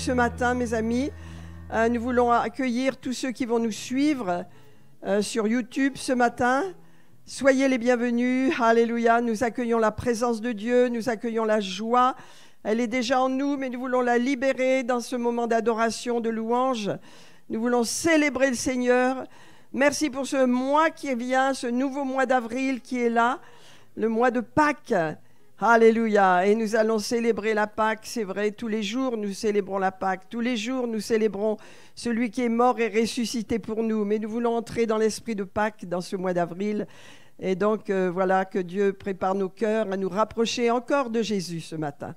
ce matin, mes amis. Nous voulons accueillir tous ceux qui vont nous suivre sur YouTube ce matin. Soyez les bienvenus. Alléluia. Nous accueillons la présence de Dieu, nous accueillons la joie. Elle est déjà en nous, mais nous voulons la libérer dans ce moment d'adoration, de louange. Nous voulons célébrer le Seigneur. Merci pour ce mois qui vient, ce nouveau mois d'avril qui est là, le mois de Pâques. Alléluia. Et nous allons célébrer la Pâques, c'est vrai, tous les jours nous célébrons la Pâques. Tous les jours nous célébrons celui qui est mort et ressuscité pour nous. Mais nous voulons entrer dans l'esprit de Pâques dans ce mois d'avril. Et donc voilà que Dieu prépare nos cœurs à nous rapprocher encore de Jésus ce matin.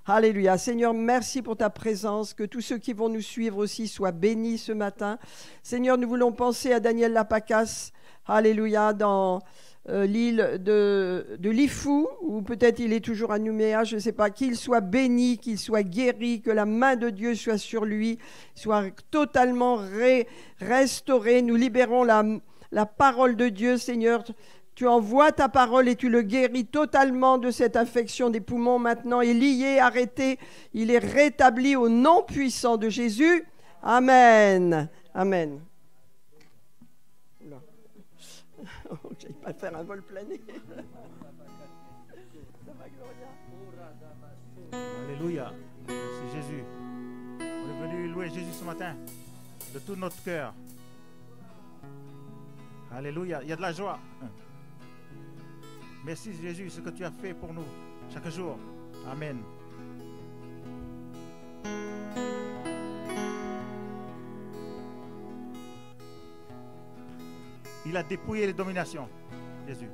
Alléluia. Seigneur, merci pour ta présence. Que tous ceux qui vont nous suivre aussi soient bénis ce matin. Seigneur, nous voulons penser à Daniel Lapacas. Alléluia. Dans l'île de Lifou, ou peut-être il est toujours à Nouméa, je ne sais pas, qu'il soit béni, qu'il soit guéri, que la main de Dieu soit sur lui, soit totalement restauré. Nous libérons la parole de Dieu, Seigneur. Tu envoies ta parole et tu le guéris totalement de cette infection des poumons. Maintenant est lié, arrêté, il est rétabli au nom puissant de Jésus. Amen. Amen. Je n'ai pas faire un vol plané. Ça va, Gloria? Alléluia. Merci Jésus. On est venu louer Jésus ce matin de tout notre cœur. Alléluia. Il y a de la joie. Merci Jésus, ce que tu as fait pour nous chaque jour. Amen. Il a dépouillé les dominations, Jésus.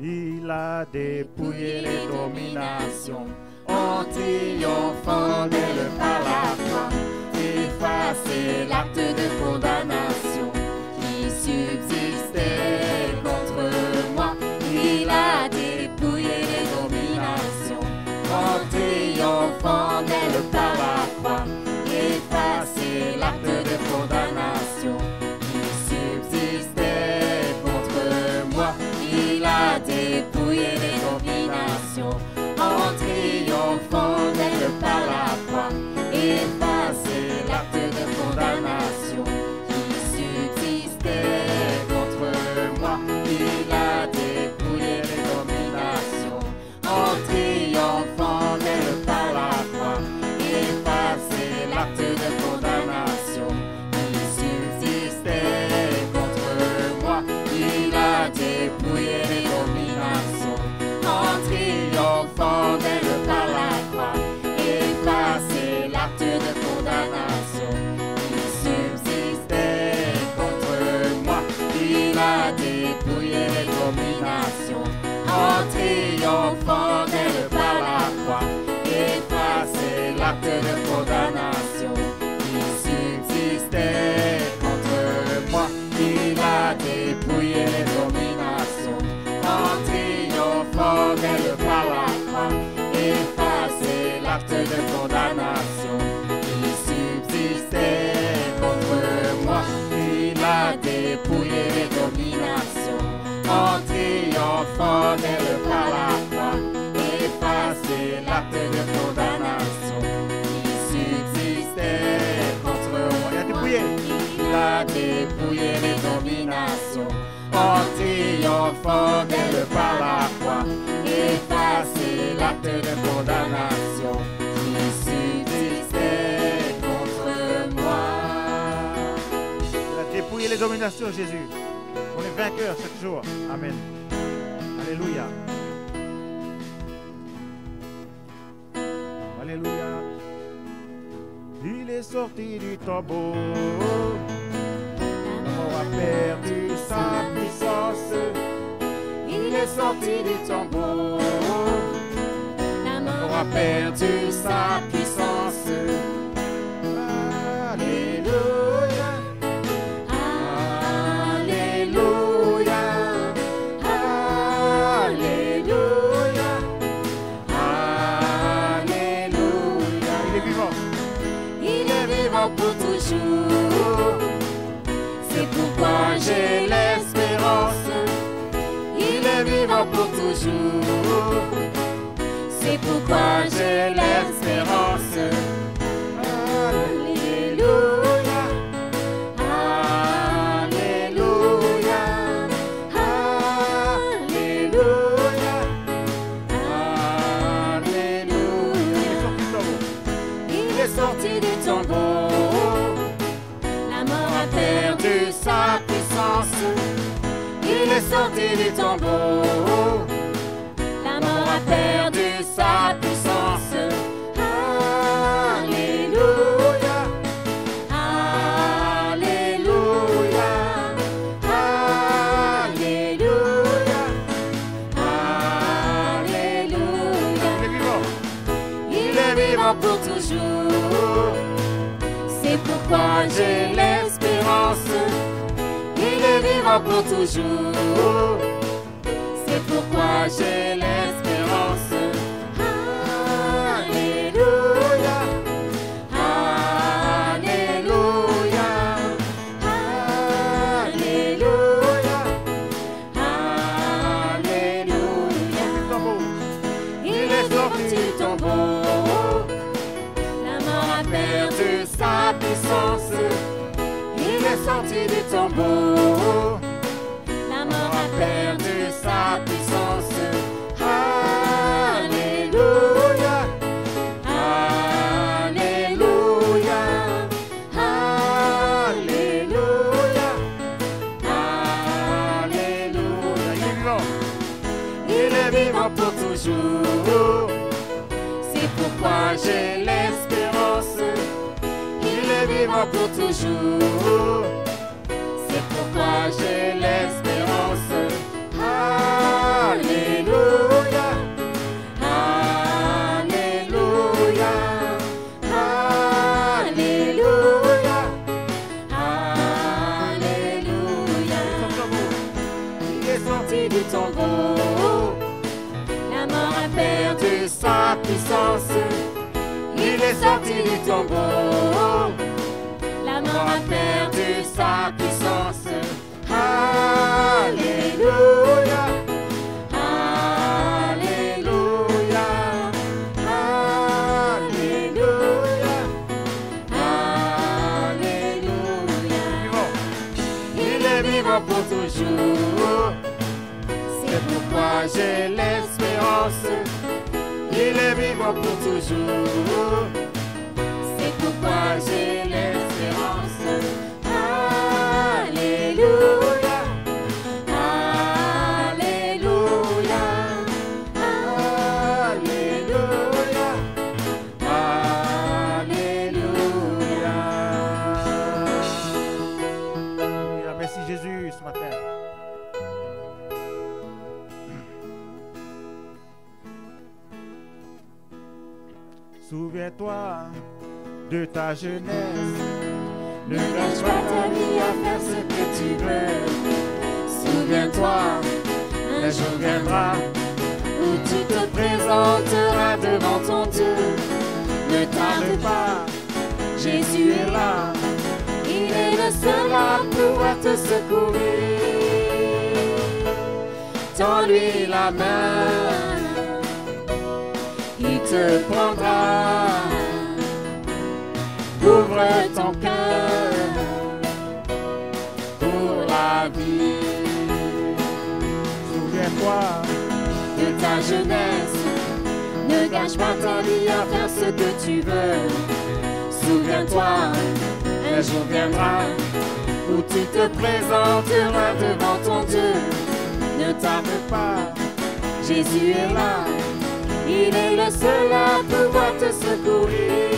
Il a dépouillé les dominations en triomphant d'elle par la foi, effacé l'acte de condamnation qui subsistait contre moi. Il a dépouillé les dominations en triomphant d'elle par la foi, effacé l'acte de condamnation qui subsistait contre moi. Il a dépouillé les dominations en triomphant d'elle par la foi, effacé l'acte de condamnation qui subsistait contre moi. Il a dépouillé les dominations en triomphant d'elle par la foi, effacé l'acte de condamnation qui subsistait contre moi. Il a dépouillé les dominations en triomphant d'elle par la croix, effacé l'acte de condamnation qui subsistait contre moi. Il a dépouillé les dominations en triomphant d'elle par la croix, effacé l'acte de condamnation qui subsistait contre moi. Il a dépouillé les dominations en triomphant d'elle par la croix, effacé l'acte de condamnation qui subsistait contre moi. Il a dépouillé les dominations en triomphant d'elle par la croix, effacé l'acte de condamnation qui subsistait contre moi. Il a dépouillé les dominations en triomphant d'elle par la croix, effacé l'acte de condamnation qui subsistait contre moi. Il a dépouillé les dominations, Jésus. On est vainqueur chaque jour. Amen. Alléluia. Alléluia. Il est sorti du tombeau. On a perdu sa puissance. Il est sorti du tombeau. On a perdu sa puissance. Alléluia. Alléluia. Alléluia. Alléluia. Il est vivant. Il est vivant pour toujours. C'est pourquoi j'ai l'espérance. Il est vivant pour toujours. C'est pourquoi j'ai l'espérance. est sorti du tombeau. La mort a perdu sa puissance. Il est sorti du tombeau. La mort a perdu sa puissance. Alléluia. Alléluia. Alléluia. Alléluia. Il est vivant pour toujours. C'est pourquoi j'ai l'espérance. Il est vivant pour toujours. C'est pourquoi j'ai l'espérance. Alléluia. Alléluia. Alléluia. Alléluia. Il est sorti du tombeau. La mort a perdu sa puissance. Il est sorti du tombeau. La mort a perdu sa puissance. Alléluia. Alléluia. Alléluia. Alléluia. Il est vivant pour toujours. C'est pourquoi j'ai l'espérance. Il est vivant pour toujours. C'est pourquoi j'ai l'espérance. Alléluia. Alléluia. Alléluia. Alléluia. Il est sorti du tombeau. La mort a perdu sa puissance. Il est sorti du tombeau. La mort a perdu sa puissance. Alléluia. Alléluia. Alléluia. Alléluia. Il est vivant pour toujours. C'est pourquoi j'ai l'espérance. Il est vivant pour toujours. C'est pourquoi j'ai l'espérance. Alléluia. Alléluia. Alléluia. Alléluia. Merci Jésus ce matin. Souviens-toi de ta jeunesse. Ne gâche pas ta vie à faire ce que tu veux. Souviens-toi, un jour viendra où tu te présenteras devant ton Dieu. Ne tarde pas, Jésus est là. Il est le seul à pouvoir te secourir. Tends-lui la main, il te prendra. Ouvre ton cœur pour la vie. Souviens-toi de ta jeunesse. Ne gâche pas ta vie à faire ce que tu veux. Souviens-toi, un jour viendra où tu te présenteras devant ton Dieu. Ne tarde pas, Jésus est là. Il est le seul à pouvoir te secourir.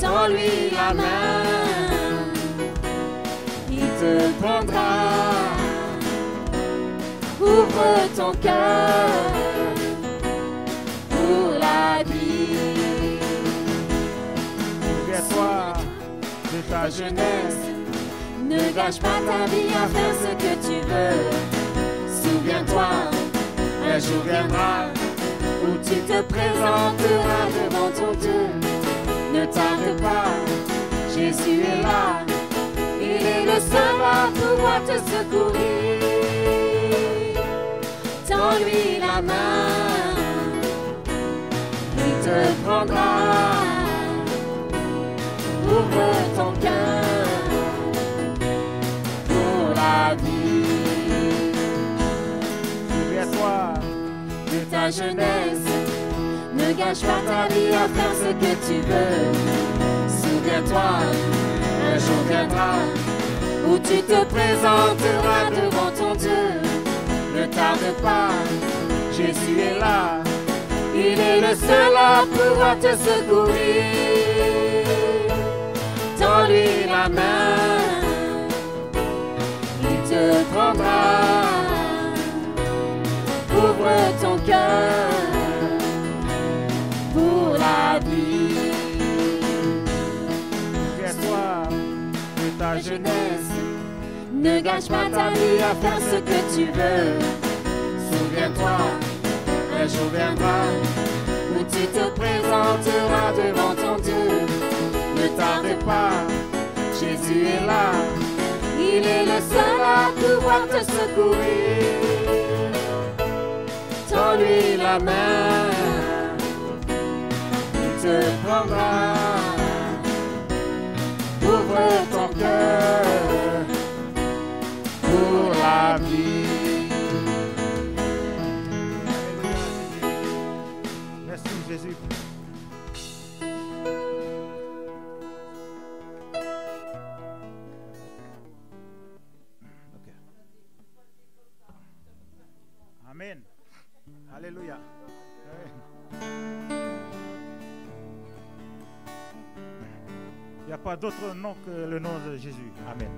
Tends-lui la main, il te prendra. Ouvre ton cœur pour la vie. Souviens-toi de ta Jeunesse, ne gâche pas ta vie à faire ce que tu veux. Souviens-toi, un jour viendra où tu te présenteras devant ton Dieu. Ne tarde pas, Jésus est là. Il est le seul à pouvoir te secourir. Tends-lui la main, il te prendra. Ouvre ton cœur pour la vie. Souviens-toi de ta jeunesse. Ne gâche pas ta vie à faire ce que tu veux. Souviens-toi, un jour viendra où tu te présenteras devant ton Dieu. Ne tarde pas, Jésus est là. Il est le seul à pouvoir te secourir. Tends-lui la main, il te prendra. Ouvre ton cœur pour la vie. Souviens-toi de ta jeunesse. Ne gâche pas ta vie à faire ce que tu veux. Souviens-toi, un jour viendra où tu te présenteras devant ton Dieu. Ne tarde pas, Jésus est là. Il est le seul à pouvoir te secourir. Tends-lui la main, il te prendra. Ouvre ton cœur pour la vie. Merci Jésus. Ok. Amen. Alléluia. Il n'y a pas d'autre nom que le nom de Jésus. Amen.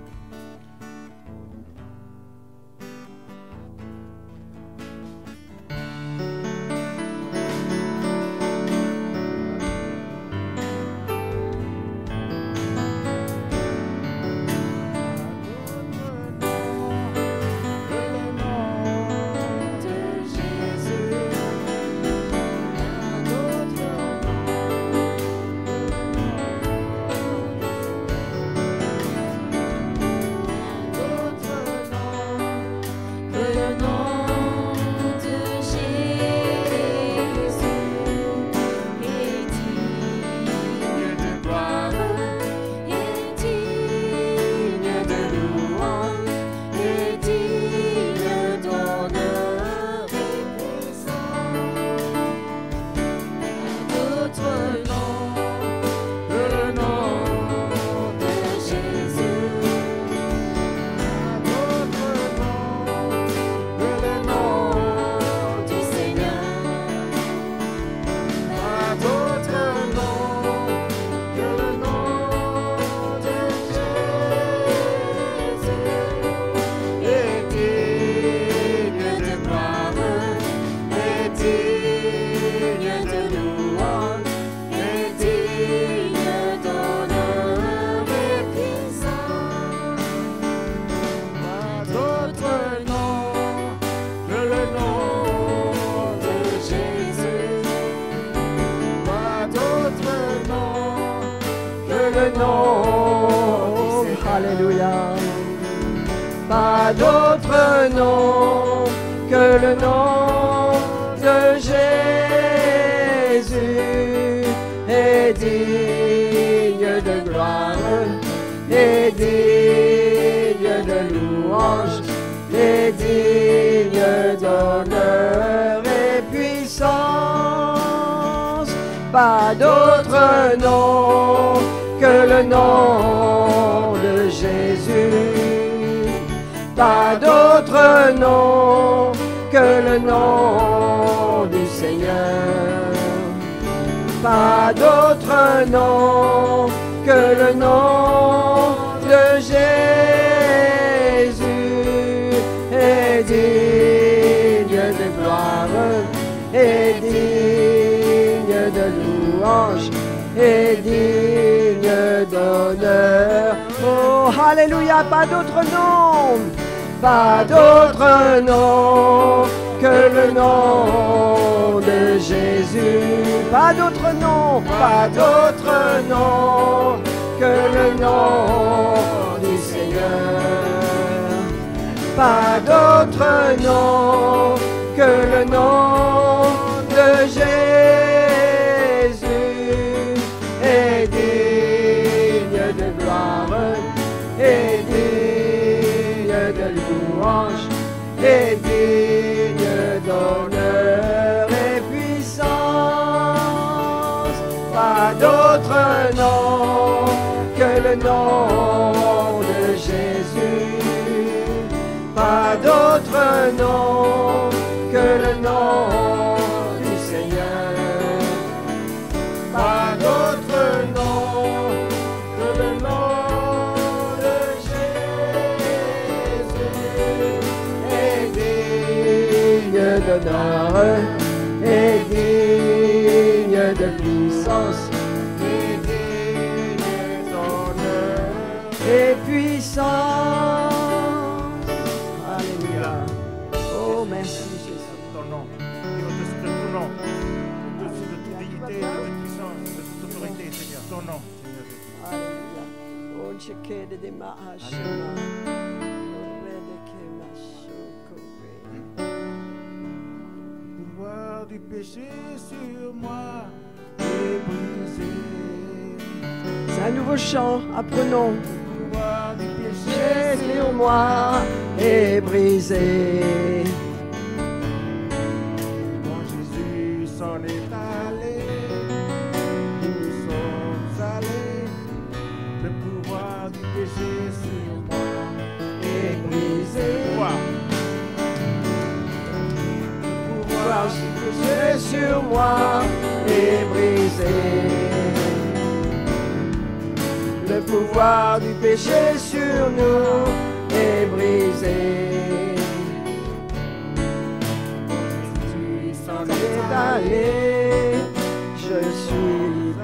Alléluia. Pas d'autre nom que le nom de Jésus est digne de gloire, est digne de louange, est digne d'honneur et puissance. Pas d'autre nom que le nom de Jésus. Pas d'autre nom que le nom du Seigneur. Pas d'autre nom que le nom de Jésus. Est digne de gloire, est digne de louange, est digne d'honneur. Oh, alléluia, pas d'autre nom. Pas d'autre nom que le nom de Jésus. Pas d'autre nom, pas d'autre nom que le nom du Seigneur. Pas d'autre nom que le nom de Jésus. Est digne de gloire, est digne de louange, est digne d'honneur et puissance. Pas d'autre nom que le nom de Jésus. Pas d'autre nom que le nom du Seigneur. Pas d'autre nom que le nom de Jésus. Et digne d'honneur, et digne de puissance, et digne d'honneur, et puissance. Alléluia. Oh, merci Jésus. Ton nom, au-dessus de tout nom, au-dessus de toute dignité, de toute puissance, de toute autorité, Seigneur. Ton nom, Seigneur. Alléluia. Oh, Tchekede de Mahashima. Pouvoir du péché sur moi est brisé. C'est un nouveau chant, apprenons. Pouvoir du péché Jésus sur moi est brisé. Quand Jésus s'en est allé, nous sommes allés. Le pouvoir du péché sur moi Est brisé. pouvoir. Pouvoir du péché sur moi est brisé. Le pouvoir du péché sur nous est brisé. Jésus s'en S'en est est allé, je suis libre.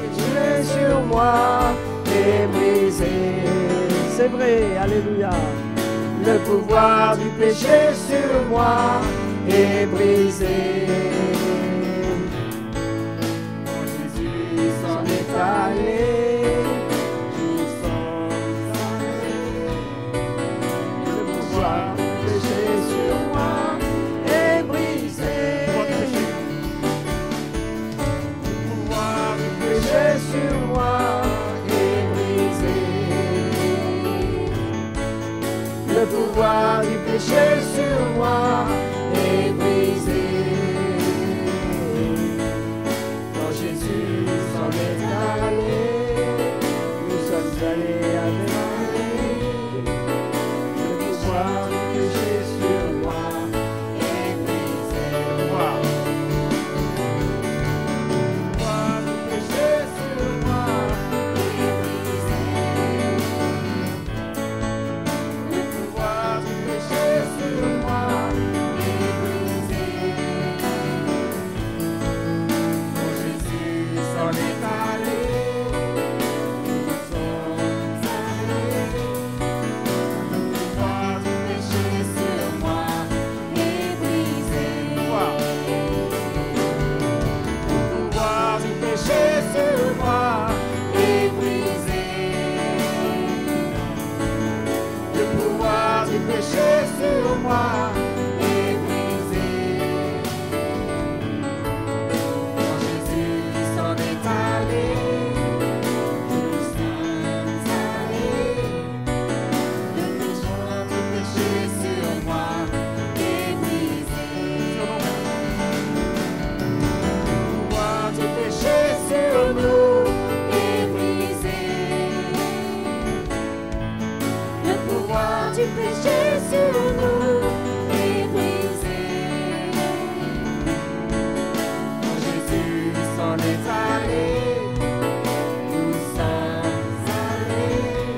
Péché sur moi est brisé. C'est vrai, alléluia. Le pouvoir du péché sur moi est brisé. Jésus S'en est allé, nous sommes allés. le pouvoir du péché sur moi est brisé. Le pouvoir du Péché sur moi est brisé. Le pouvoir du péché sur moi est brisé. Quand Jésus s'en est allé, nous sommes allés adorer. Le pouvoir du péché sur moi est brisé. pouvoir. Pouvoir du péché sur moi est brisé. Le pouvoir du péché sur moi est brisé. Quand Jésus s'en est allé, nous sommes allés. Le pouvoir du péché sur moi est brisé. Pouvoir. Le pouvoir du péché sur moi est brisé. Le pouvoir du péché sur moi est brisé. Quand Jésus s'en est allé, nous sommes allés. Le pouvoir du péché sur moi est brisé. Le pouvoir du péché sur nous est brisé. Le pouvoir du péché sur nous est brisé. Quand Jésus s'en est allé, nous sommes allés.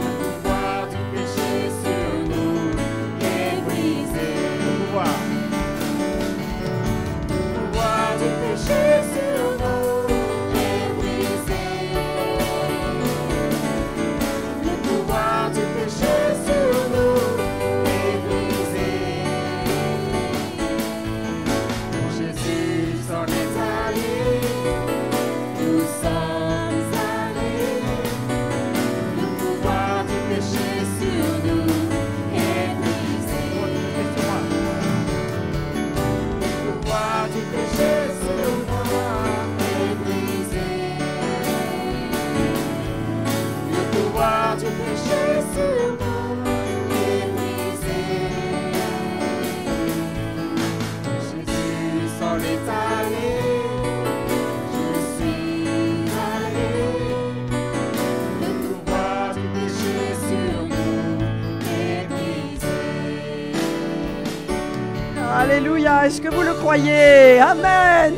Le pouvoir du péché sur nous est brisé. Le pouvoir du péché sur nous est brisé. Le pouvoir du péché sur nous Alléluia. Est-ce que vous le croyez? Amen.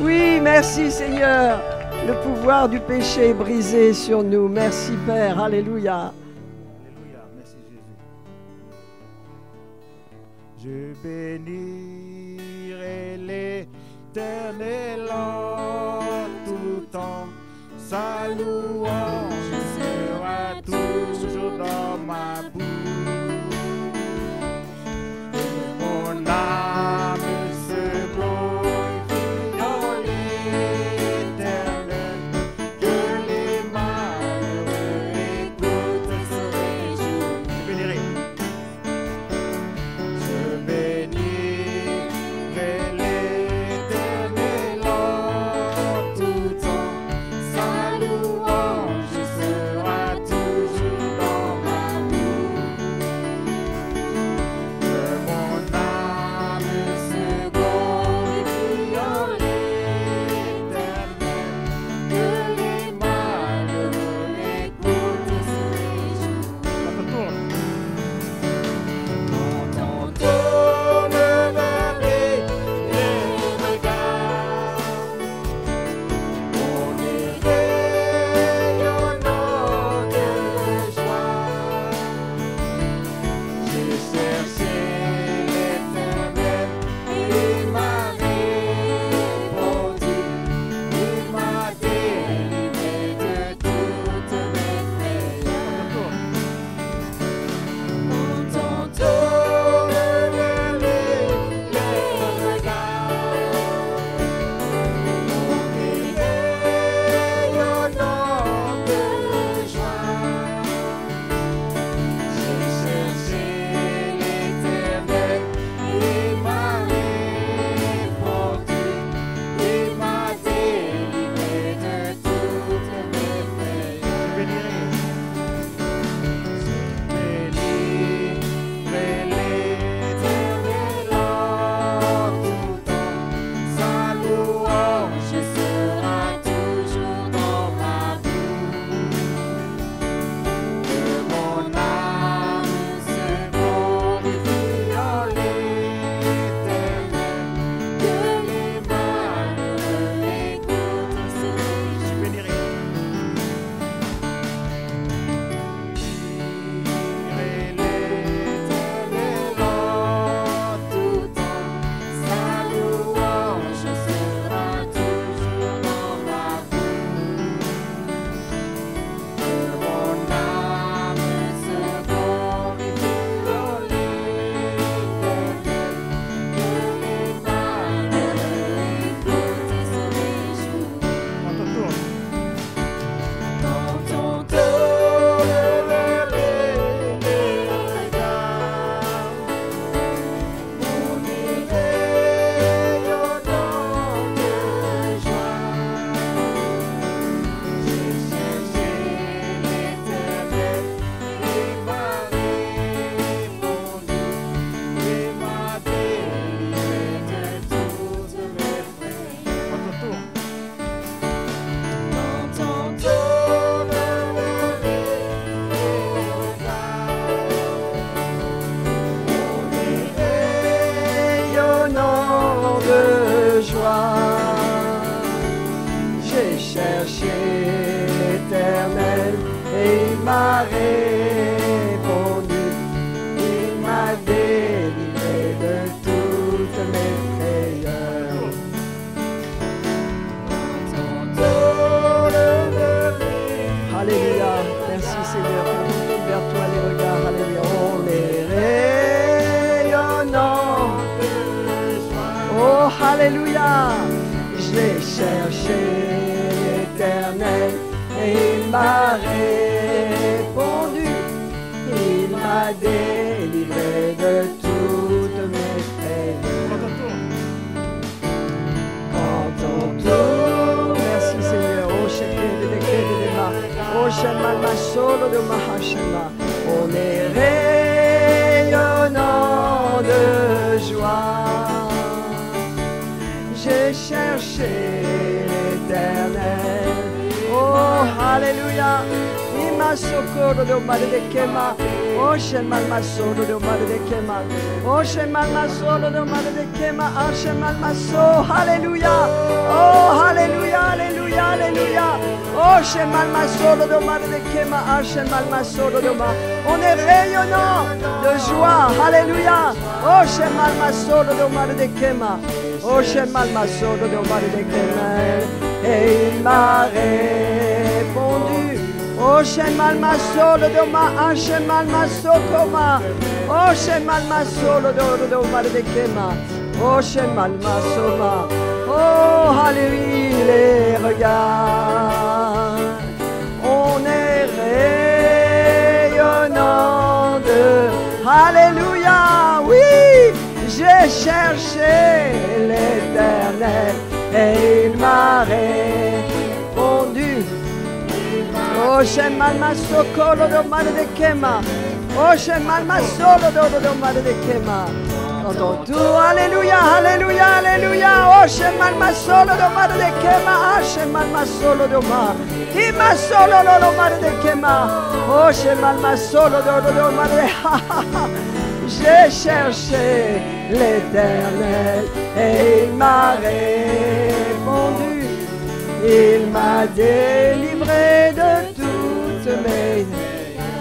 Oui, merci Seigneur. Le pouvoir du péché est brisé sur nous. Merci Père. Alléluia. Alléluia, merci Jésus. Je bénirai l'Éternel en tout temps. Sa louange sera toujours dans ma bouche. Mon âme se glorifie en l'Éternel. Que les malheureux écoutent se réjouir. Je bénirai. Je bénirai l'Éternel en tout temps. Sa louange sera toujours dans ma bouche. Que mon âme se glorifie en l'Éternel. Que les malheureux écoutent se réjouir. Quand on tourne vers les regards, on est rayonnant de joie. J'ai cherché l'Éternel, il m'a répondu, il m'a délivré de toutes mes frayeurs. Quand on tourne vers les regards, on est rayonnant de joie. J'ai cherché l'Éternel, il m'a répondu, il m'a délivré de toutes mes frayeurs. Je bénirai l'Éternel en tout temps. Sa louange sera toujours dans ma bouche. Que mon âme se glorifie en l'Éternel. Que les malheureux écoutent se réjouir. Je bénirai. L'Éternel en tout temps. Sa louange sera toujours dans ma bouche. Que mon âme se glorifie en l'Éternel. Que les malheureux écoutent se réjouir. Quand on tourne vers les regards, on est rayonnant de joie. J'ai cherché l'Éternel, il m'a répondu, il m'a délivré de toutes mes frayeurs. Quand on tourne vers les regards, Rayonnant de joie. J'ai cherché l'Éternel et il m'a répondu. Il m'a délivré de toutes mes frayeurs. Alléluia. Merci Seigneur. Quand on tourne vers toi les regards, alléluia. On est rayonnant. Oh, alléluia. J'ai cherché l'Éternel et il m'a répondu. Il m'a délivré de toutes mes frayeurs. Quand on tourne, merci Seigneur. Oh, Shekede de Kede de Ma. Oh, Shema Masolo de Mahashema. On est rayonnant de joie. J'ai cherché l'Éternel. Oh, alléluia. Il m'a masokoro do mare de kema. Oshe mal masolo do mare de kema. Oshe mal masolo do mare de kema. Oshe mal maso. Alléluia. Oh, alléluia, alléluia, alléluia. Oshe mal masolo do mare de kema. Oshe mal masolo do ma. On est rayonnant de joie. Alléluia. Oshe mal masolo do mare de kema. Oshe mal masolo do mare de kema. Et il m'a répondu. Oshe mal masolo do ma. Oshe mal masokoma. Oshe mal masolo do mare de kema. Oshe mal masoma. Oh, alléluia, les regards. On est rayonnant de alléluia, oui, j'ai cherché l'Éternel et il m'a répondu. Oh, shemal masokolo do mare de kema. Oh, shemal masolo do mare de kema. Entends tout, alléluia, alléluia, alléluia. Oh, shemal masolo do mare de kema. Ah, shemal masolo do ma. Ima solo do mare de kema. Oh, shemal masolo do mare de. J'ai cherché l'Éternel et il m'a répondu. Il m'a délivré de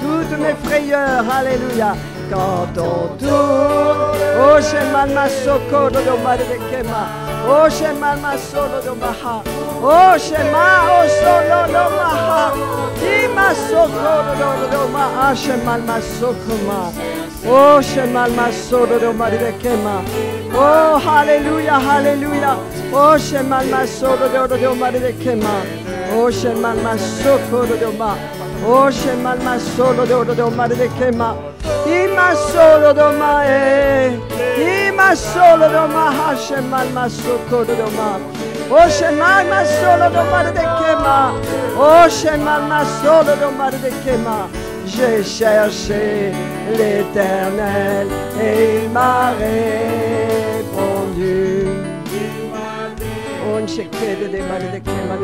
toutes mes frayeurs. Alléluia. Quand on tourne, oh shemal masoko do mare de kema, oh shemal masolo do maha, oh shema oh solo do maha, ima soko do maha, shemal masoko ma, oh shemal masolo do mare de kema, oh hallelujah, hallelujah, oh shemal masolo do mare de kema, oh shemal masoko do ma, oh shemal masolo do mare de kema. Ima solo do ma ima solo do ma shemal masoko do ma. Oh shemal masolo do mare de kema. Oh shemal masolo do mare de kema. J'ai cherché l'Éternel et il m'a répondu. On shekede de mare de kema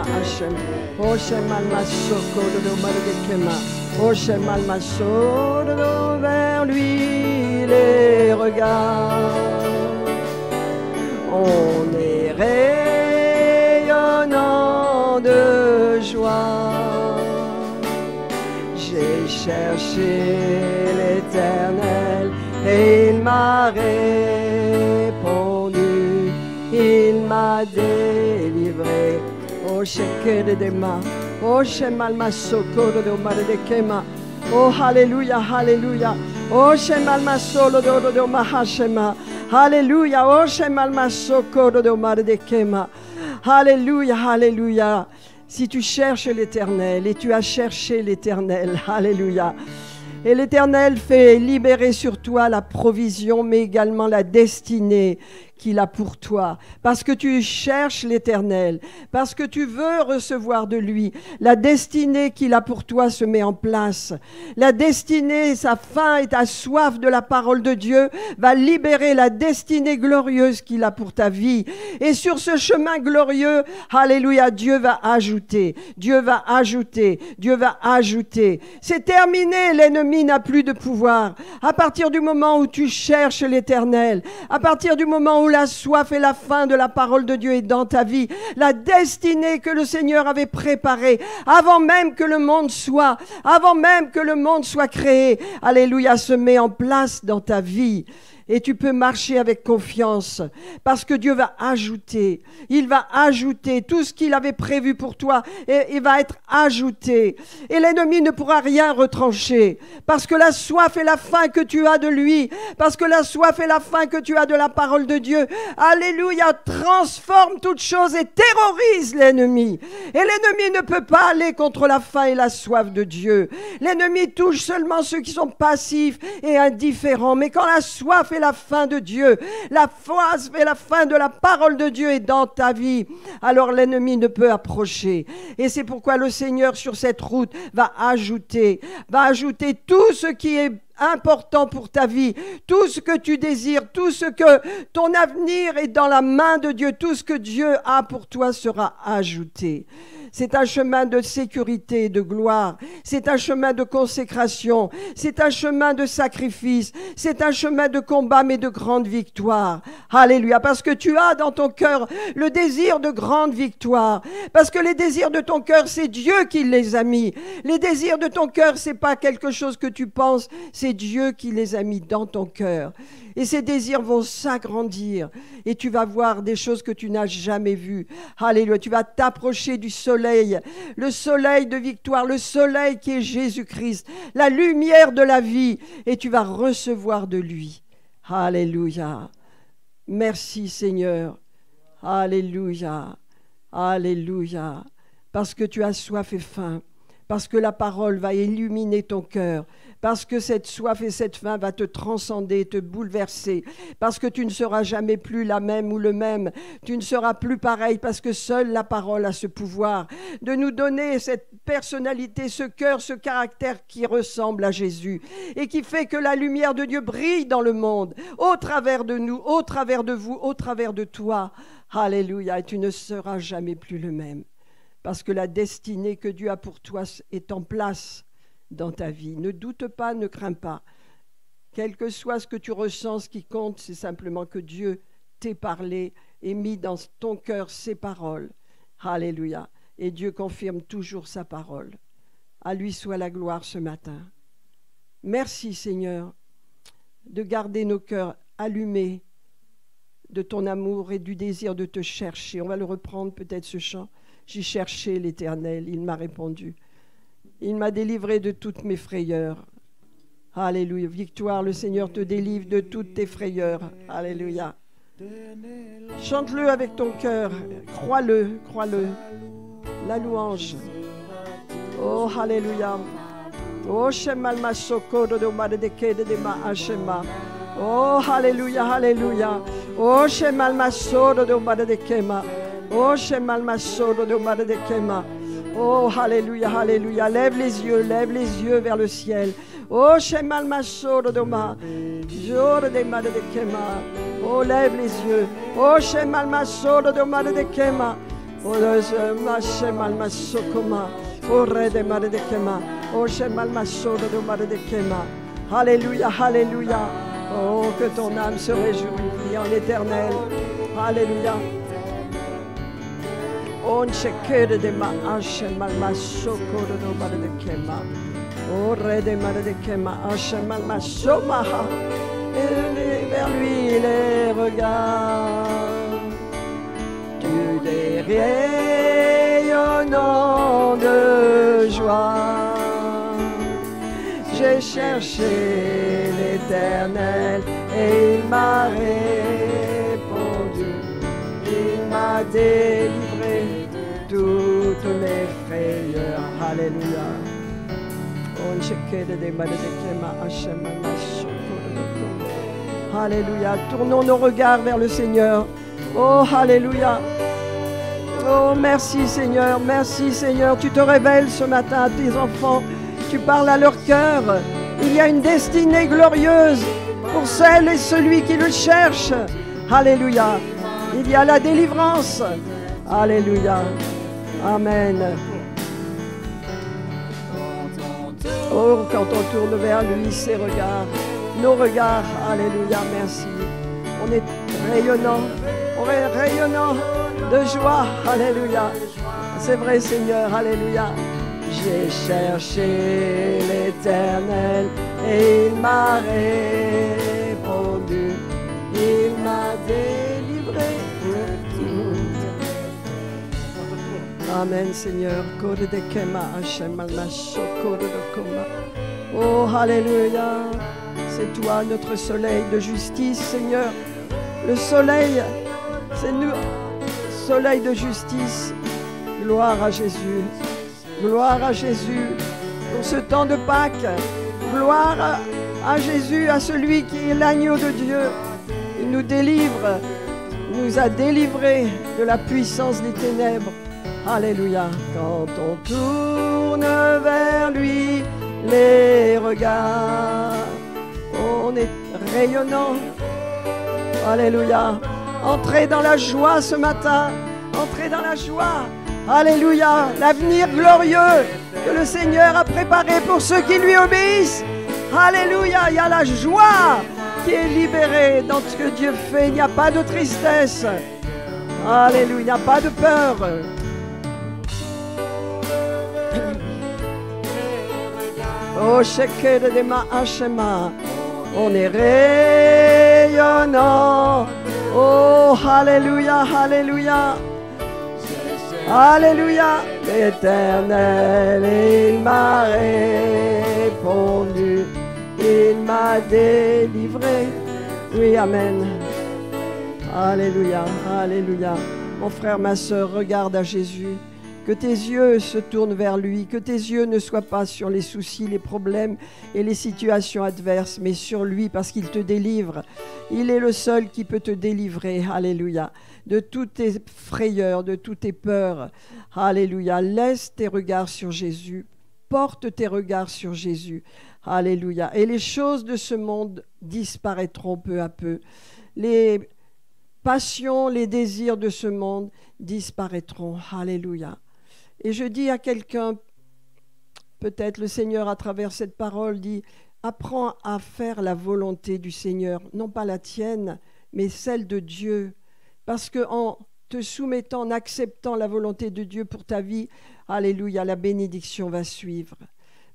Hashem. Oh shemal masoko do mare de kema. Oh shemal masolo vers lui les regards. On est rayonnant de joie. J'ai cherché l'Éternel et il m'a répondu. Il m'a délivré. Oh shekede de ma. Oh shemal masoko do mare de kema. Oh hallelujah, hallelujah. Oh shemal masolo do mahashema. Hallelujah. Oh shemal masoko do mare de kema. Hallelujah, hallelujah. Si tu cherches l'Éternel et tu as cherché l'Éternel, hallelujah. Et l'Éternel fait libérer sur toi la provision, mais également la destinée qu'il a pour toi, parce que tu cherches l'Éternel, parce que tu veux recevoir de lui. La destinée qu'il a pour toi se met en place. La destinée, sa faim et ta soif de la parole de Dieu va libérer la destinée glorieuse qu'il a pour ta vie. Et sur ce chemin glorieux, alléluia, Dieu va ajouter, Dieu va ajouter, Dieu va ajouter. C'est terminé, l'ennemi n'a plus de pouvoir. À partir du moment où tu cherches l'Éternel, à partir du moment où la soif et la faim de la parole de Dieu est dans ta vie, la destinée que le Seigneur avait préparée avant même que le monde soit créé, alléluia, se met en place dans ta vie. Et tu peux marcher avec confiance parce que Dieu va ajouter. Il va ajouter tout ce qu'il avait prévu pour toi et il va être ajouté. Et l'ennemi ne pourra rien retrancher parce que la soif et la faim que tu as de lui, parce que la soif et la faim que tu as de la parole de Dieu, alléluia, transforme toute chose et terrorise l'ennemi. Et l'ennemi ne peut pas aller contre la faim et la soif de Dieu. L'ennemi touche seulement ceux qui sont passifs et indifférents. Mais quand la soif et la faim de Dieu, la soif et la faim de la parole de Dieu est dans ta vie, alors l'ennemi ne peut approcher. Et c'est pourquoi le Seigneur sur cette route va ajouter tout ce qui est important pour ta vie, tout ce que tu désires, tout ce que ton avenir est dans la main de Dieu, tout ce que Dieu a pour toi sera ajouté. C'est un chemin de sécurité, de gloire. C'est un chemin de consécration. C'est un chemin de sacrifice. C'est un chemin de combat, mais de grande victoire. Alléluia. Parce que tu as dans ton cœur le désir de grande victoire. Parce que les désirs de ton cœur, c'est Dieu qui les a mis. Les désirs de ton cœur, c'est pas quelque chose que tu penses. C'est Dieu qui les a mis dans ton cœur. Et ces désirs vont s'agrandir. Et tu vas voir des choses que tu n'as jamais vues. Alléluia. Tu vas t'approcher du soleil. Le soleil de victoire. Le soleil qui est Jésus-Christ. La lumière de la vie. Et tu vas recevoir de lui. Alléluia. Merci Seigneur. Alléluia. Alléluia. Parce que tu as soif et faim. Parce que la parole va illuminer ton cœur. Parce que cette soif et cette faim va te transcender, te bouleverser. Parce que tu ne seras jamais plus la même ou le même. Tu ne seras plus pareil parce que seule la parole a ce pouvoir de nous donner cette personnalité, ce cœur, ce caractère qui ressemble à Jésus et qui fait que la lumière de Dieu brille dans le monde, au travers de nous, au travers de vous, au travers de toi. Alléluia. Et tu ne seras jamais plus le même. Parce que la destinée que Dieu a pour toi est en place dans ta vie. Ne doute pas, ne crains pas. Quel que soit ce que tu ressens, ce qui compte, c'est simplement que Dieu t'ait parlé et mis dans ton cœur ses paroles. Alléluia. Et Dieu confirme toujours sa parole. À lui soit la gloire ce matin. Merci Seigneur de garder nos cœurs allumés de ton amour et du désir de te chercher. On va le reprendre peut-être ce chant. J'ai cherché l'Éternel, il m'a répondu. Il m'a délivré de toutes mes frayeurs. Alléluia. Victoire, le Seigneur te délivre de toutes tes frayeurs. Alléluia. Chante-le avec ton cœur. Crois-le, crois-le. La louange. Oh, Alléluia. Oh, Shemal Masokoro de Madekede de Maashema. Oh, Alléluia, Alléluia. Oh, Shemal Masoro de Madekema. Oh, Shemal Masoro de Madekema. Oh, Alléluia, Alléluia. Lève les yeux vers le ciel. Oh, Shemal Masoro de Ma. Jore de Madekema. Oh, lève les yeux. Oh, Shemal Masoro de Madekema. Oh, Shemal Masokoma. Oh, Re de Madekema. Oh, Shemal Masoro de Madekema. Alléluia, Alléluia. Oh, que ton âme se réjouit en l'Éternel. Alléluia. On shekere de ma ashemal masokoro do mare de kema. Oh, Re de mare de kema ashemal masomaha. Et vers lui les regards. Tu les rayonnant de joie. J'ai cherché l'Éternel et il m'a répondu. Il m'a délivré toutes mes frayeurs. Alléluia. Alléluia. Tournons nos regards vers le Seigneur. Oh, Alléluia. Oh, merci Seigneur. Merci Seigneur. Tu te révèles ce matin à tes enfants. Tu parles à leur cœur. Il y a une destinée glorieuse pour celle et celui qui le cherche. Alléluia. Il y a la délivrance. Alléluia. Amen. Oh, quand on tourne vers lui, ses regards, nos regards. Alléluia. Merci. On est rayonnant. On est rayonnant de joie. Alléluia. C'est vrai, Seigneur. Alléluia. J'ai cherché l'Éternel et il m'a répondu. Il m'a délivré de tout. Amen, Seigneur. Oh, Alléluia. C'est toi, notre soleil de justice, Seigneur. Le soleil, c'est nous. Soleil de justice. Gloire à Jésus. Gloire à Jésus pour ce temps de Pâques. Gloire à Jésus, à celui qui est l'agneau de Dieu. Il nous délivre, il nous a délivrés de la puissance des ténèbres. Alléluia. Quand on tourne vers lui les regards, on est rayonnant. Alléluia. Entrez dans la joie ce matin. Entrez dans la joie. Alléluia, l'avenir glorieux que le Seigneur a préparé pour ceux qui lui obéissent. Alléluia, il y a la joie qui est libérée dans ce que Dieu fait. Il n'y a pas de tristesse. Alléluia, il n'y a pas de peur. Oh, Sheker de Mahashema, on est rayonnant. Oh, Alléluia, Alléluia. Alléluia, l'Éternel, il m'a répondu, il m'a délivré. Oui, amen. Alléluia, Alléluia. Mon frère, ma sœur, regarde à Jésus. Que tes yeux se tournent vers lui, que tes yeux ne soient pas sur les soucis, les problèmes et les situations adverses, mais sur lui parce qu'il te délivre. Il est le seul qui peut te délivrer, alléluia, de toutes tes frayeurs, de toutes tes peurs. Alléluia, laisse tes regards sur Jésus, porte tes regards sur Jésus. Alléluia, et les choses de ce monde disparaîtront peu à peu. Les passions, les désirs de ce monde disparaîtront. Alléluia. Et je dis à quelqu'un, peut-être le Seigneur à travers cette parole dit, apprends à faire la volonté du Seigneur, non pas la tienne, mais celle de Dieu. Parce qu'en te soumettant, en acceptant la volonté de Dieu pour ta vie, alléluia, la bénédiction va suivre.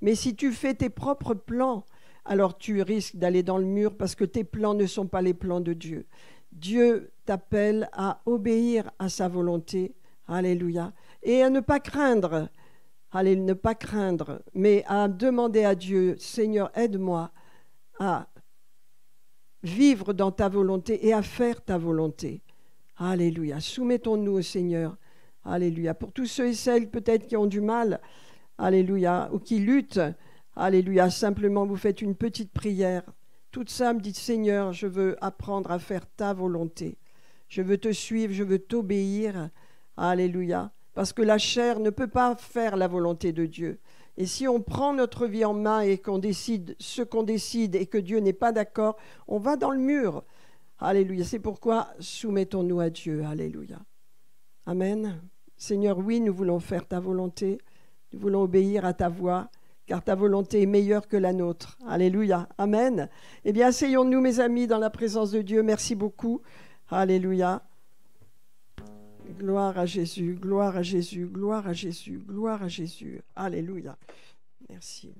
Mais si tu fais tes propres plans, alors tu risques d'aller dans le mur parce que tes plans ne sont pas les plans de Dieu. Dieu t'appelle à obéir à sa volonté, alléluia, et à ne pas craindre, ne pas craindre, mais à demander à Dieu, Seigneur, aide-moi à vivre dans ta volonté et à faire ta volonté. Alléluia, soumettons-nous au Seigneur, alléluia. Pour tous ceux et celles peut-être qui ont du mal, alléluia, ou qui luttent, alléluia, simplement vous faites une petite prière. Toute simple, dites Seigneur, je veux apprendre à faire ta volonté. Je veux te suivre, je veux t'obéir. Alléluia. Parce que la chair ne peut pas faire la volonté de Dieu. Et si on prend notre vie en main et qu'on décide ce qu'on décide et que Dieu n'est pas d'accord, on va dans le mur. Alléluia. C'est pourquoi soumettons-nous à Dieu. Alléluia. Amen. Seigneur, oui, nous voulons faire ta volonté. Nous voulons obéir à ta voix. Car ta volonté est meilleure que la nôtre. Alléluia. Amen. Eh bien, asseyons-nous, mes amis, dans la présence de Dieu. Merci beaucoup. Alléluia. Gloire à Jésus, gloire à Jésus, gloire à Jésus, gloire à Jésus. Alléluia. Merci.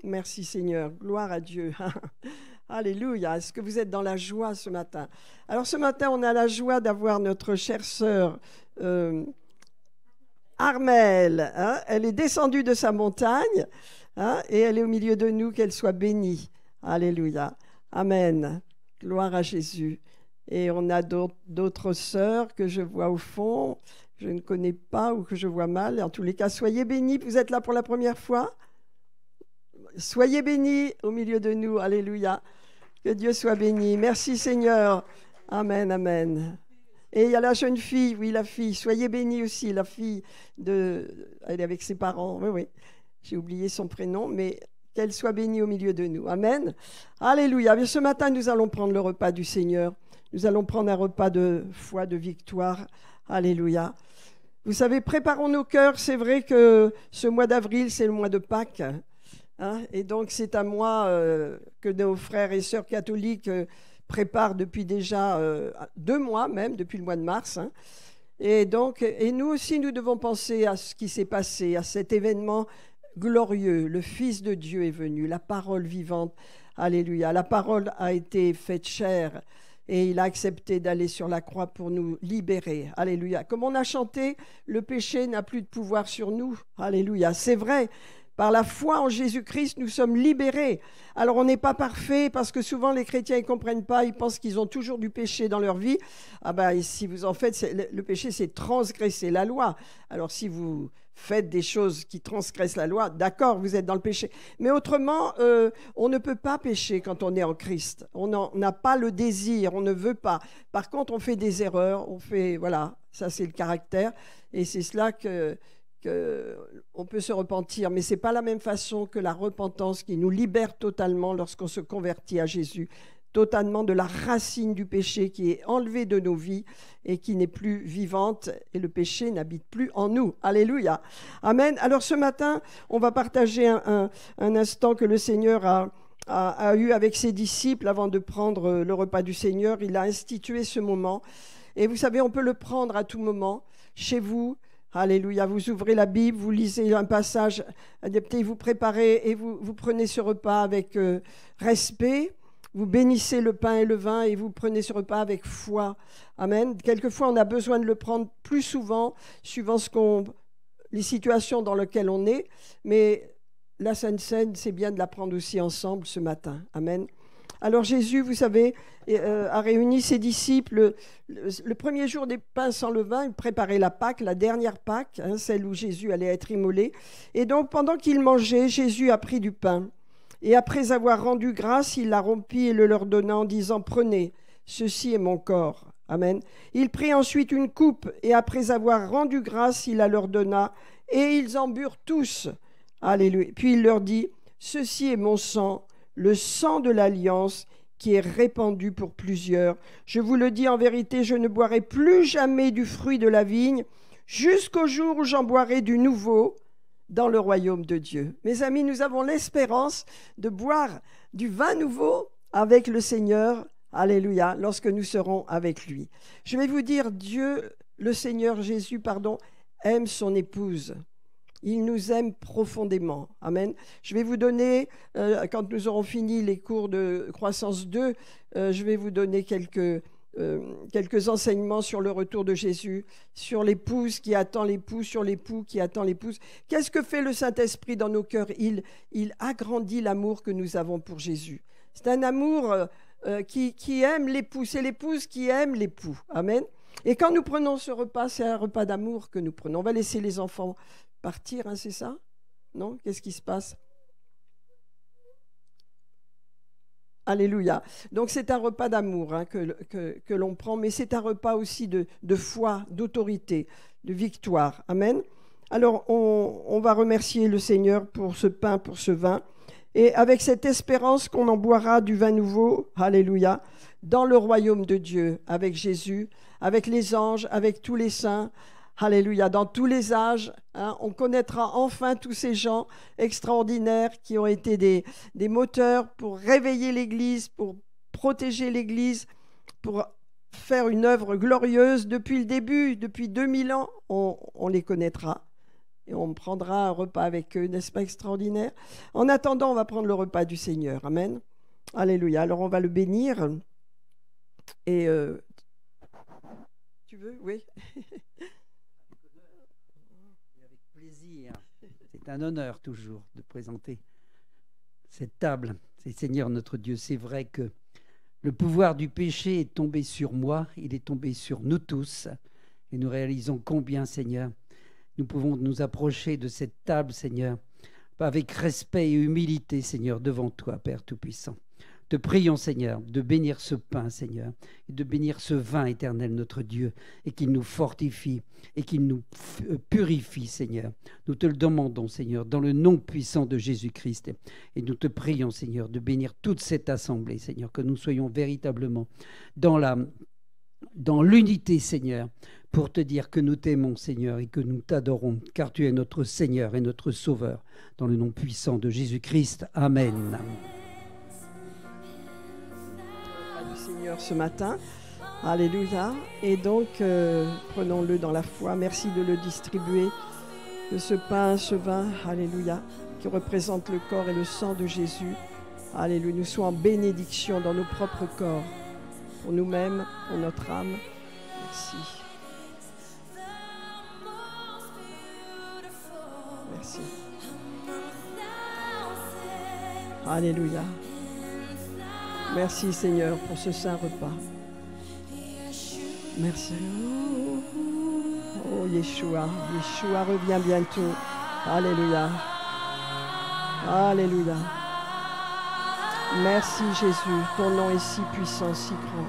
Merci Seigneur. Gloire à Dieu. Alléluia. Est-ce que vous êtes dans la joie ce matin? Alors ce matin, on a la joie d'avoir notre chère sœur Armelle. Hein? Elle est descendue de sa montagne. Et elle est au milieu de nous, qu'elle soit bénie. Alléluia. Amen. Gloire à Jésus. Et on a d'autres sœurs que je vois au fond, je ne connais pas ou que je vois mal. En tous les cas, soyez bénis. Vous êtes là pour la première fois? Soyez bénis au milieu de nous. Alléluia. Que Dieu soit béni. Merci Seigneur. Amen, amen. Et il y a la jeune fille, oui, la fille. Soyez bénis aussi, la fille elle est avec ses parents. Oui, oui. J'ai oublié son prénom, mais qu'elle soit bénie au milieu de nous. Amen. Alléluia. Mais ce matin, nous allons prendre le repas du Seigneur. Nous allons prendre un repas de foi, de victoire. Alléluia. Vous savez, préparons nos cœurs. C'est vrai que ce mois d'avril, c'est le mois de Pâques. Hein, et donc, c'est à moi que nos frères et sœurs catholiques préparent depuis déjà 2 mois, même depuis le mois de mars. Hein. Et donc, et nous aussi, nous devons penser à ce qui s'est passé, à cet événement glorieux. Le Fils de Dieu est venu, la parole vivante. Alléluia. La parole a été faite chair. Et il a accepté d'aller sur la croix pour nous libérer. Alléluia. Comme on a chanté, le péché n'a plus de pouvoir sur nous. Alléluia. C'est vrai. Par la foi en Jésus-Christ, nous sommes libérés. Alors, on n'est pas parfait parce que souvent, les chrétiens ne comprennent pas. Ils pensent qu'ils ont toujours du péché dans leur vie. Ah ben, si vous en faites, le péché, c'est transgresser la loi. Alors, si vous faites des choses qui transgressent la loi, d'accord, vous êtes dans le péché. Mais autrement, on ne peut pas pécher quand on est en Christ. On n'a pas le désir, on ne veut pas. Par contre, on fait des erreurs, voilà, ça c'est le caractère. Et c'est cela qu'on peut se repentir. Mais ce n'est pas la même façon que la repentance qui nous libère totalement lorsqu'on se convertit à Jésus. totalement de la racine du péché qui est enlevée de nos vies et qui n'est plus vivante, et le péché n'habite plus en nous. Alléluia. Amen. Alors ce matin, on va partager un instant que le Seigneur a eu avec ses disciples avant de prendre le repas du Seigneur. Il a institué ce moment. Et vous savez, on peut le prendre à tout moment, chez vous. Alléluia. Vous ouvrez la Bible, vous lisez un passage adapté, vous préparez et vous prenez ce repas avec respect. Vous bénissez le pain et le vin et vous prenez ce repas avec foi. Amen. Quelquefois, on a besoin de le prendre plus souvent, suivant les situations dans lesquelles on est. Mais la Sainte Seine, c'est bien de la prendre aussi ensemble ce matin. Amen. Alors Jésus, vous savez, a réuni ses disciples le premier jour des pains sans levain. Il préparait la Pâque, la dernière Pâque, celle où Jésus allait être immolé. Et donc, pendant qu'il mangeait, Jésus a pris du pain. Et après avoir rendu grâce, il l'a rompu et le leur donna en disant « Prenez, ceci est mon corps. » Amen. Il prit ensuite une coupe et après avoir rendu grâce, il la leur donna et ils en burent tous. Alléluia. Puis il leur dit « Ceci est mon sang, le sang de l'alliance qui est répandu pour plusieurs. Je vous le dis en vérité, je ne boirai plus jamais du fruit de la vigne jusqu'au jour où j'en boirai du nouveau dans le royaume de Dieu. » Mes amis, nous avons l'espérance de boire du vin nouveau avec le Seigneur, alléluia, lorsque nous serons avec lui. Je vais vous dire, Dieu, le Seigneur Jésus, aime son épouse. Il nous aime profondément. Amen. Je vais vous donner, quand nous aurons fini les cours de Croissance 2, je vais vous donner quelques enseignements sur le retour de Jésus, sur l'épouse qui attend l'époux, sur l'époux qui attend l'épouse. Qu'est-ce que fait le Saint-Esprit dans nos cœurs ? Il agrandit l'amour que nous avons pour Jésus. C'est un amour qui aime l'époux. C'est l'épouse qui aime l'époux. Amen. Et quand nous prenons ce repas, c'est un repas d'amour que nous prenons. On va laisser les enfants partir, c'est ça ? Non ? Qu'est-ce qui se passe ? Alléluia. Donc c'est un repas d'amour que l'on prend, mais c'est un repas aussi de foi, d'autorité, de victoire. Amen. Alors on va remercier le Seigneur pour ce pain, pour ce vin, et avec cette espérance qu'on en boira du vin nouveau, alléluia, dans le royaume de Dieu, avec Jésus, avec les anges, avec tous les saints, alléluia, dans tous les âges, on connaîtra enfin tous ces gens extraordinaires qui ont été des moteurs pour réveiller l'Église, pour protéger l'Église, pour faire une œuvre glorieuse depuis le début, depuis 2000 ans, on les connaîtra. Et on prendra un repas avec eux, n'est-ce pas extraordinaire ? En attendant, on va prendre le repas du Seigneur. Amen. Alléluia. Alors on va le bénir. Et tu veux ? Oui. Avec plaisir. C'est un honneur toujours de présenter cette table. C'est Seigneur notre Dieu. C'est vrai que le pouvoir du péché est tombé sur moi. Il est tombé sur nous tous. Et nous réalisons combien, Seigneur, nous pouvons nous approcher de cette table, Seigneur, avec respect et humilité, Seigneur, devant toi, Père Tout-Puissant. Te prions, Seigneur, de bénir ce pain, Seigneur, et de bénir ce vin éternel, notre Dieu, et qu'il nous fortifie et qu'il nous purifie, Seigneur. Nous te le demandons, Seigneur, dans le nom puissant de Jésus-Christ. Et nous te prions, Seigneur, de bénir toute cette assemblée, Seigneur, que nous soyons véritablement dans l'unité, Seigneur, pour te dire que nous t'aimons, Seigneur, et que nous t'adorons, car tu es notre Seigneur et notre Sauveur, dans le nom puissant de Jésus-Christ. Amen. Du Seigneur ce matin, alléluia. Et donc, prenons-le dans la foi. Merci de le distribuer, de ce pain, ce vin, alléluia, qui représente le corps et le sang de Jésus. Alléluia. Nous soyons en bénédiction dans nos propres corps, pour nous-mêmes, pour notre âme. Merci. Merci. Alléluia. Merci Seigneur pour ce saint repas. Merci. Oh Yeshua, Yeshua revient bientôt. Alléluia. Alléluia. Merci Jésus, ton nom est si puissant, si grand.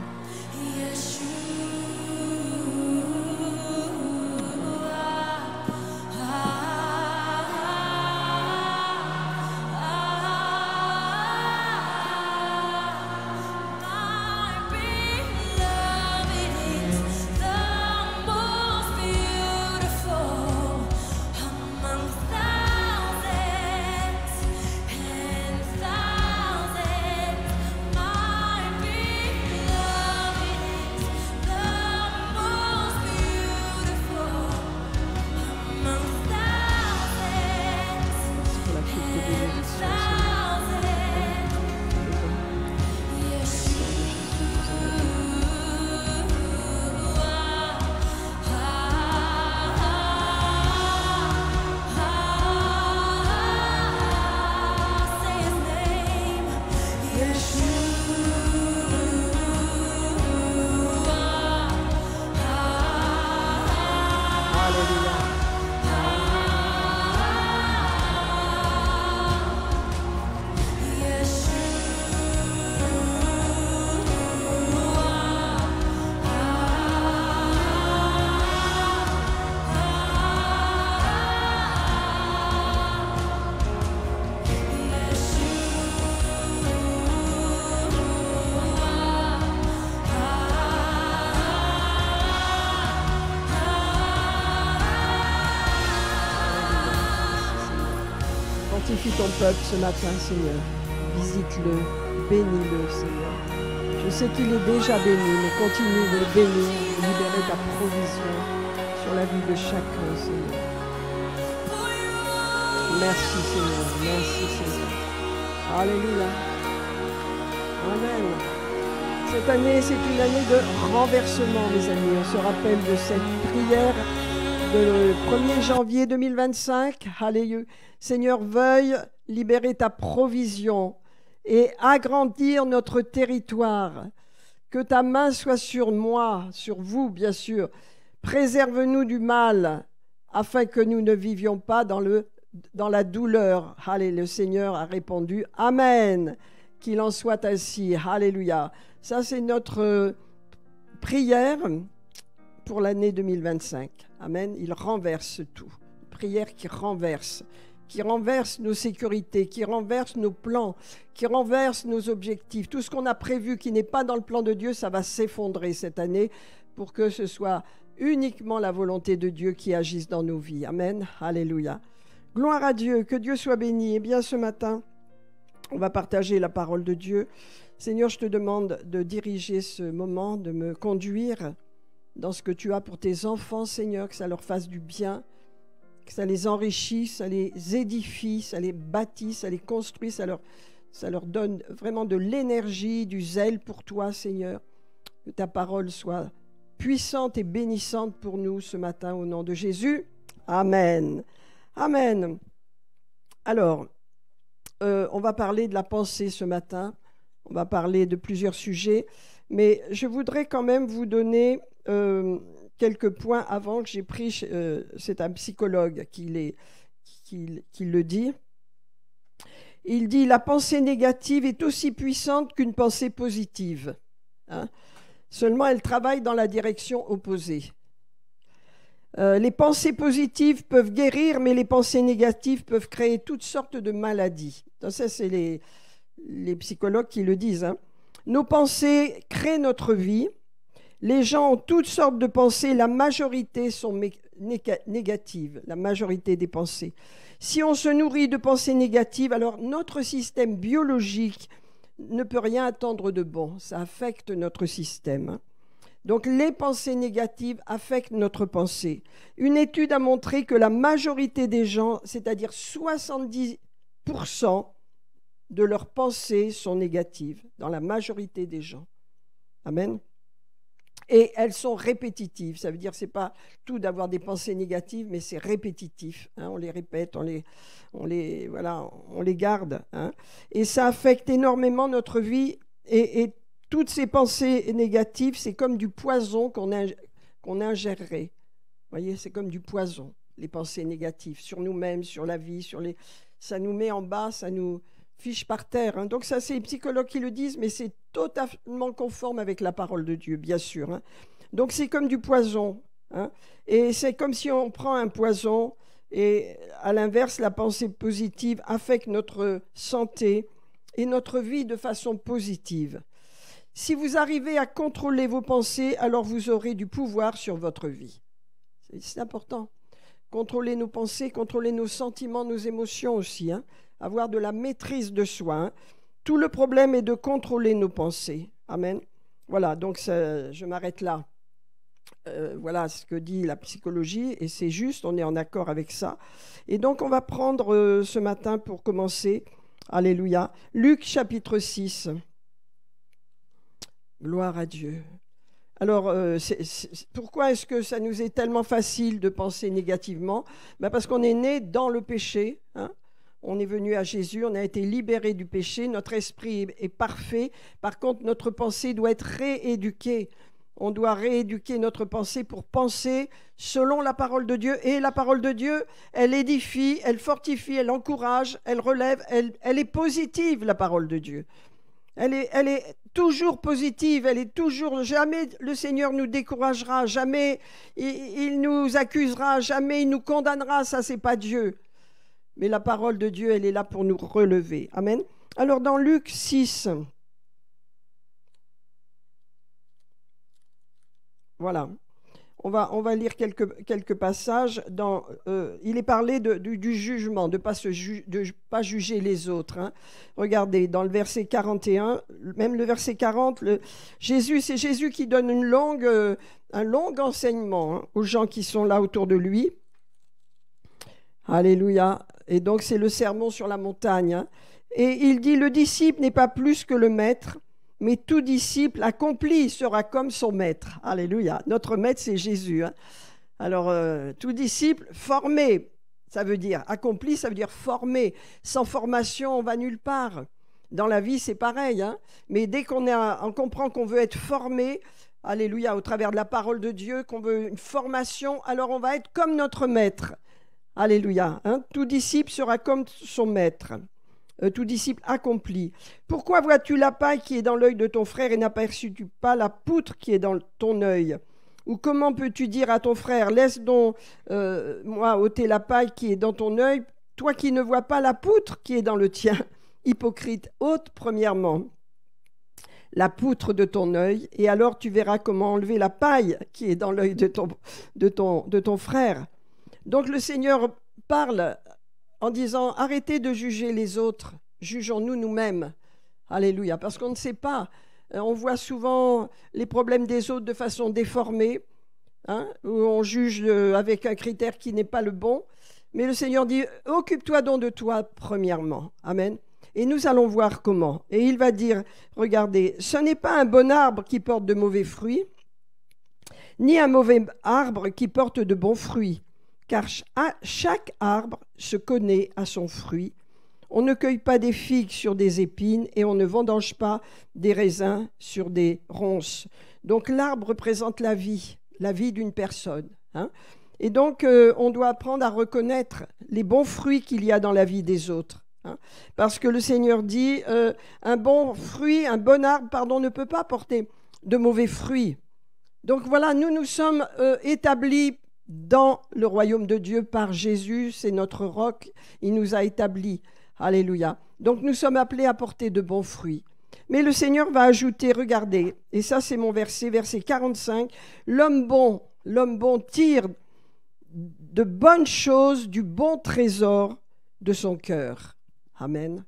fortifie ton peuple ce matin, Seigneur. Visite-le, bénis-le, Seigneur. Je sais qu'il est déjà béni, mais continue de le bénir, de libérer ta provision sur la vie de chacun, Seigneur. Merci, Seigneur. Merci, Seigneur. Alléluia. Amen. Cette année, c'est une année de renversement, mes amis. On se rappelle de cette prière le 1er janvier 2025. Alléluia. Seigneur, veuille libérer ta provision et agrandir notre territoire. Que ta main soit sur moi, sur vous, bien sûr. Préserve-nous du mal, afin que nous ne vivions pas dans la douleur. Alléluia. Le Seigneur a répondu. Amen. Qu'il en soit ainsi. Alléluia. Ça, c'est notre prière pour l'année 2025. Amen. Il renverse tout. Prière qui renverse nos sécurités, qui renverse nos plans, qui renverse nos objectifs. Tout ce qu'on a prévu qui n'est pas dans le plan de Dieu, ça va s'effondrer cette année pour que ce soit uniquement la volonté de Dieu qui agisse dans nos vies. Amen. Alléluia. Gloire à Dieu. Que Dieu soit béni. Eh bien, ce matin, on va partager la parole de Dieu. Seigneur, je te demande de diriger ce moment, de me conduire dans ce que tu as pour tes enfants, Seigneur, que ça leur fasse du bien, que ça les enrichisse, ça les édifie, ça les bâtisse, ça les construit, ça leur donne vraiment de l'énergie, du zèle pour toi, Seigneur. Que ta parole soit puissante et bénissante pour nous ce matin, au nom de Jésus. Amen. Amen. Alors, on va parler de la pensée ce matin. On va parler de plusieurs sujets, mais je voudrais quand même vous donner quelques points avant que j'ai pris. C'est un psychologue qui le dit. Il dit « La pensée négative est aussi puissante qu'une pensée positive. Hein. Seulement, elle travaille dans la direction opposée. Les pensées positives peuvent guérir, mais les pensées négatives peuvent créer toutes sortes de maladies. » Ça, c'est les psychologues qui le disent. Hein. Nos pensées créent notre vie. Les gens ont toutes sortes de pensées. La majorité sont négatives, la majorité des pensées. Si on se nourrit de pensées négatives, alors notre système biologique ne peut rien attendre de bon. Ça affecte notre système. Hein. Donc les pensées négatives affectent notre pensée. Une étude a montré que la majorité des gens, c'est-à-dire 70%, de leurs pensées sont négatives, dans la majorité des gens. Amen. Et elles sont répétitives. Ça veut dire que ce n'est pas tout d'avoir des pensées négatives, mais c'est répétitif. Hein. On les répète, on les garde. Hein. Et ça affecte énormément notre vie. Et toutes ces pensées négatives, c'est comme du poison qu'on ingérerait. Vous voyez, c'est comme du poison, les pensées négatives, sur nous-mêmes, sur la vie, ça nous met en bas, ça nous fiche par terre. Hein. Donc ça, c'est les psychologues qui le disent, mais c'est totalement conforme avec la parole de Dieu, bien sûr. Hein. Donc c'est comme du poison. Hein. Et c'est comme si on prend un poison et à l'inverse, la pensée positive affecte notre santé et notre vie de façon positive. Si vous arrivez à contrôler vos pensées, alors vous aurez du pouvoir sur votre vie. C'est important. Contrôler nos pensées, contrôler nos sentiments, nos émotions aussi. Hein. Avoir de la maîtrise de soi. Hein. Tout le problème est de contrôler nos pensées. Amen. Voilà, donc je m'arrête là. Voilà ce que dit la psychologie et c'est juste, on est en accord avec ça. Et donc on va prendre ce matin pour commencer, alléluia, Luc chapitre 6. Gloire à Dieu. Alors, pourquoi est-ce que ça nous est tellement facile de penser négativement ? Parce qu'on est né dans le péché. Hein. On est venu à Jésus, on a été libéré du péché, notre esprit est parfait. Par contre, notre pensée doit être rééduquée. On doit rééduquer notre pensée pour penser selon la parole de Dieu. Et la parole de Dieu, elle édifie, elle fortifie, elle encourage, elle relève, elle est positive, la parole de Dieu. Elle est toujours positive, elle est toujours, jamais le Seigneur nous découragera, jamais il nous accusera, jamais il nous condamnera, ça c'est pas Dieu. Mais la parole de Dieu, elle est là pour nous relever. Amen. Alors dans Luc 6, voilà, on va lire quelques passages. Il est parlé du jugement, de ne pas juger les autres. Hein. Regardez, dans le verset 41, même le verset 40, c'est Jésus qui donne un long enseignement, hein, aux gens qui sont là autour de lui. Alléluia. Et donc, c'est le sermon sur la montagne. Hein. Et il dit, le disciple n'est pas plus que le maître, mais tout disciple accompli sera comme son maître. Alléluia. Notre maître, c'est Jésus. Hein. Alors, tout disciple formé, ça veut dire accompli, ça veut dire formé. Sans formation, on va nulle part. Dans la vie, c'est pareil. Hein. Mais dès on comprend qu'on veut être formé, alléluia, au travers de la parole de Dieu, qu'on veut une formation, alors on va être comme notre maître. Alléluia. Hein. Tout disciple sera comme son maître. Tout disciple accompli. Pourquoi vois-tu la paille qui est dans l'œil de ton frère et n'aperçus-tu pas la poutre qui est dans ton œil? Ou comment peux-tu dire à ton frère, laisse donc moi ôter la paille qui est dans ton œil, toi qui ne vois pas la poutre qui est dans le tien? Hypocrite, ôte premièrement la poutre de ton œil, et alors tu verras comment enlever la paille qui est dans l'œil de ton frère. Donc le Seigneur parle en disant, arrêtez de juger les autres, jugeons-nous nous-mêmes. Alléluia, parce qu'on ne sait pas. On voit souvent les problèmes des autres de façon déformée, hein, où on juge avec un critère qui n'est pas le bon. Mais le Seigneur dit, occupe-toi donc de toi premièrement. Amen. Et nous allons voir comment. Et il va dire, regardez, ce n'est pas un bon arbre qui porte de mauvais fruits, ni un mauvais arbre qui porte de bons fruits. Car chaque arbre se connaît à son fruit. On ne cueille pas des figues sur des épines et on ne vendange pas des raisins sur des ronces. Donc l'arbre représente la vie d'une personne. Hein. Et donc on doit apprendre à reconnaître les bons fruits qu'il y a dans la vie des autres. Hein. Parce que le Seigneur dit, un bon arbre, ne peut pas porter de mauvais fruits. Donc voilà, nous sommes établis dans le royaume de Dieu par Jésus, c'est notre roc, il nous a établis. Alléluia. Donc nous sommes appelés à porter de bons fruits. Mais le Seigneur va ajouter, regardez, et ça c'est mon verset 45, l'homme bon tire de bonnes choses du bon trésor de son cœur. Amen.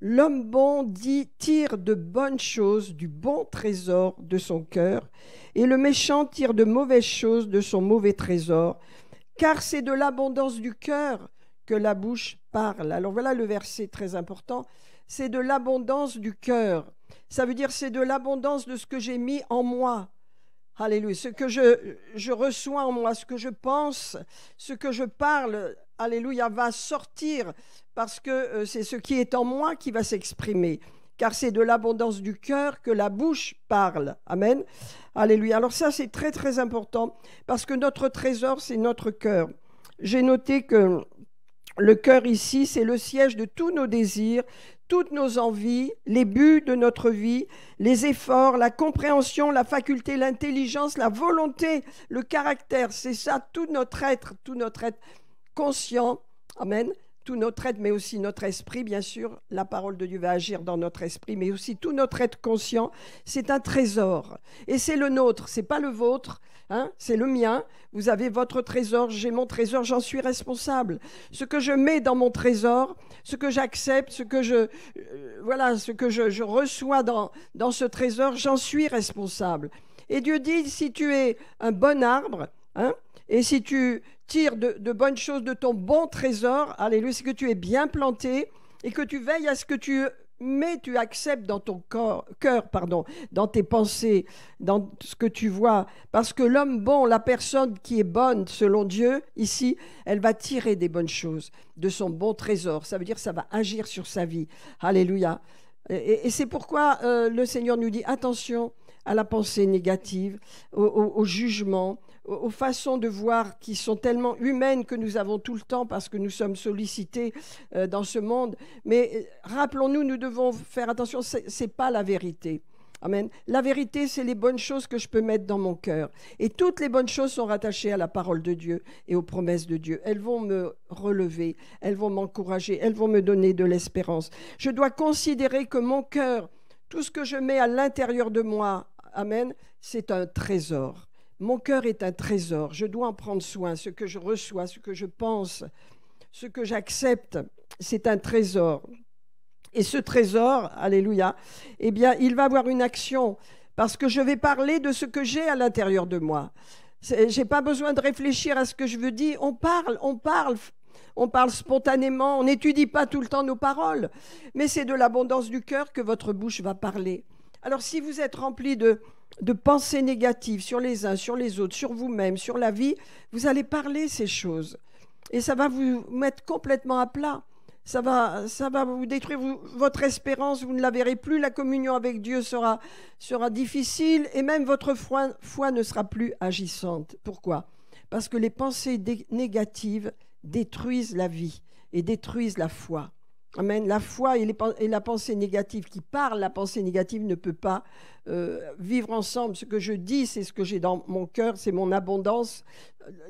L'homme bon tire de bonnes choses du bon trésor de son cœur, et le méchant tire de mauvaises choses de son mauvais trésor, car c'est de l'abondance du cœur que la bouche parle. Alors voilà le verset très important, c'est de l'abondance du cœur. Ça veut dire c'est de l'abondance de ce que j'ai mis en moi. Alléluia. Ce que je reçois en moi, ce que je pense, ce que je parle, alléluia, va sortir parce que c'est ce qui est en moi qui va s'exprimer. Car c'est de l'abondance du cœur que la bouche parle. Amen. Alléluia. Alors ça, c'est très, très important parce que notre trésor, c'est notre cœur. J'ai noté que le cœur ici, c'est le siège de tous nos désirs, toutes nos envies, les buts de notre vie, les efforts, la compréhension, la faculté, l'intelligence, la volonté, le caractère. C'est ça, tout notre être conscient. Amen. Tout notre être, mais aussi notre esprit, bien sûr. La parole de Dieu va agir dans notre esprit, mais aussi tout notre être conscient. C'est un trésor. Et c'est le nôtre, c'est pas le vôtre. Hein, c'est le mien. Vous avez votre trésor, j'ai mon trésor, j'en suis responsable. Ce que je mets dans mon trésor, ce que j'accepte, ce que je reçois dans ce trésor, j'en suis responsable. Et Dieu dit, si tu es un bon arbre, hein, et si tu tires de bonnes choses de ton bon trésor, alléluia, c'est que tu es bien planté et que tu veilles à ce que tu acceptes dans ton cœur, dans tes pensées, dans ce que tu vois. Parce que l'homme bon, la personne qui est bonne selon Dieu, ici, elle va tirer des bonnes choses de son bon trésor. Ça veut dire que ça va agir sur sa vie. Alléluia. Et c'est pourquoi le Seigneur nous dit attention à la pensée négative, au jugement, aux façons de voir qui sont tellement humaines que nous avons tout le temps parce que nous sommes sollicités dans ce monde. Mais rappelons-nous, nous devons faire attention, ce n'est pas la vérité. Amen. La vérité, c'est les bonnes choses que je peux mettre dans mon cœur. Et toutes les bonnes choses sont rattachées à la parole de Dieu et aux promesses de Dieu. Elles vont me relever, elles vont m'encourager, elles vont me donner de l'espérance. Je dois considérer que mon cœur, tout ce que je mets à l'intérieur de moi, amen, c'est un trésor. Mon cœur est un trésor, je dois en prendre soin. Ce que je reçois, ce que je pense, ce que j'accepte, c'est un trésor. Et ce trésor, alléluia, eh bien, il va avoir une action parce que je vais parler de ce que j'ai à l'intérieur de moi. Je n'ai pas besoin de réfléchir à ce que je veux dire. On parle spontanément, on n'étudie pas tout le temps nos paroles, mais c'est de l'abondance du cœur que votre bouche va parler. Alors si vous êtes rempli de pensées négatives sur les uns, sur les autres, sur vous-même, sur la vie, vous allez parler ces choses. Et ça va vous mettre complètement à plat. Ça va vous détruire votre espérance, vous ne la verrez plus, la communion avec Dieu sera difficile et même votre foi ne sera plus agissante. Pourquoi ? Parce que les pensées négatives détruisent la vie et détruisent la foi. Amen. La foi et la pensée négative qui parle, la pensée négative ne peut pas vivre ensemble. Ce que je dis, c'est ce que j'ai dans mon cœur, c'est mon abondance.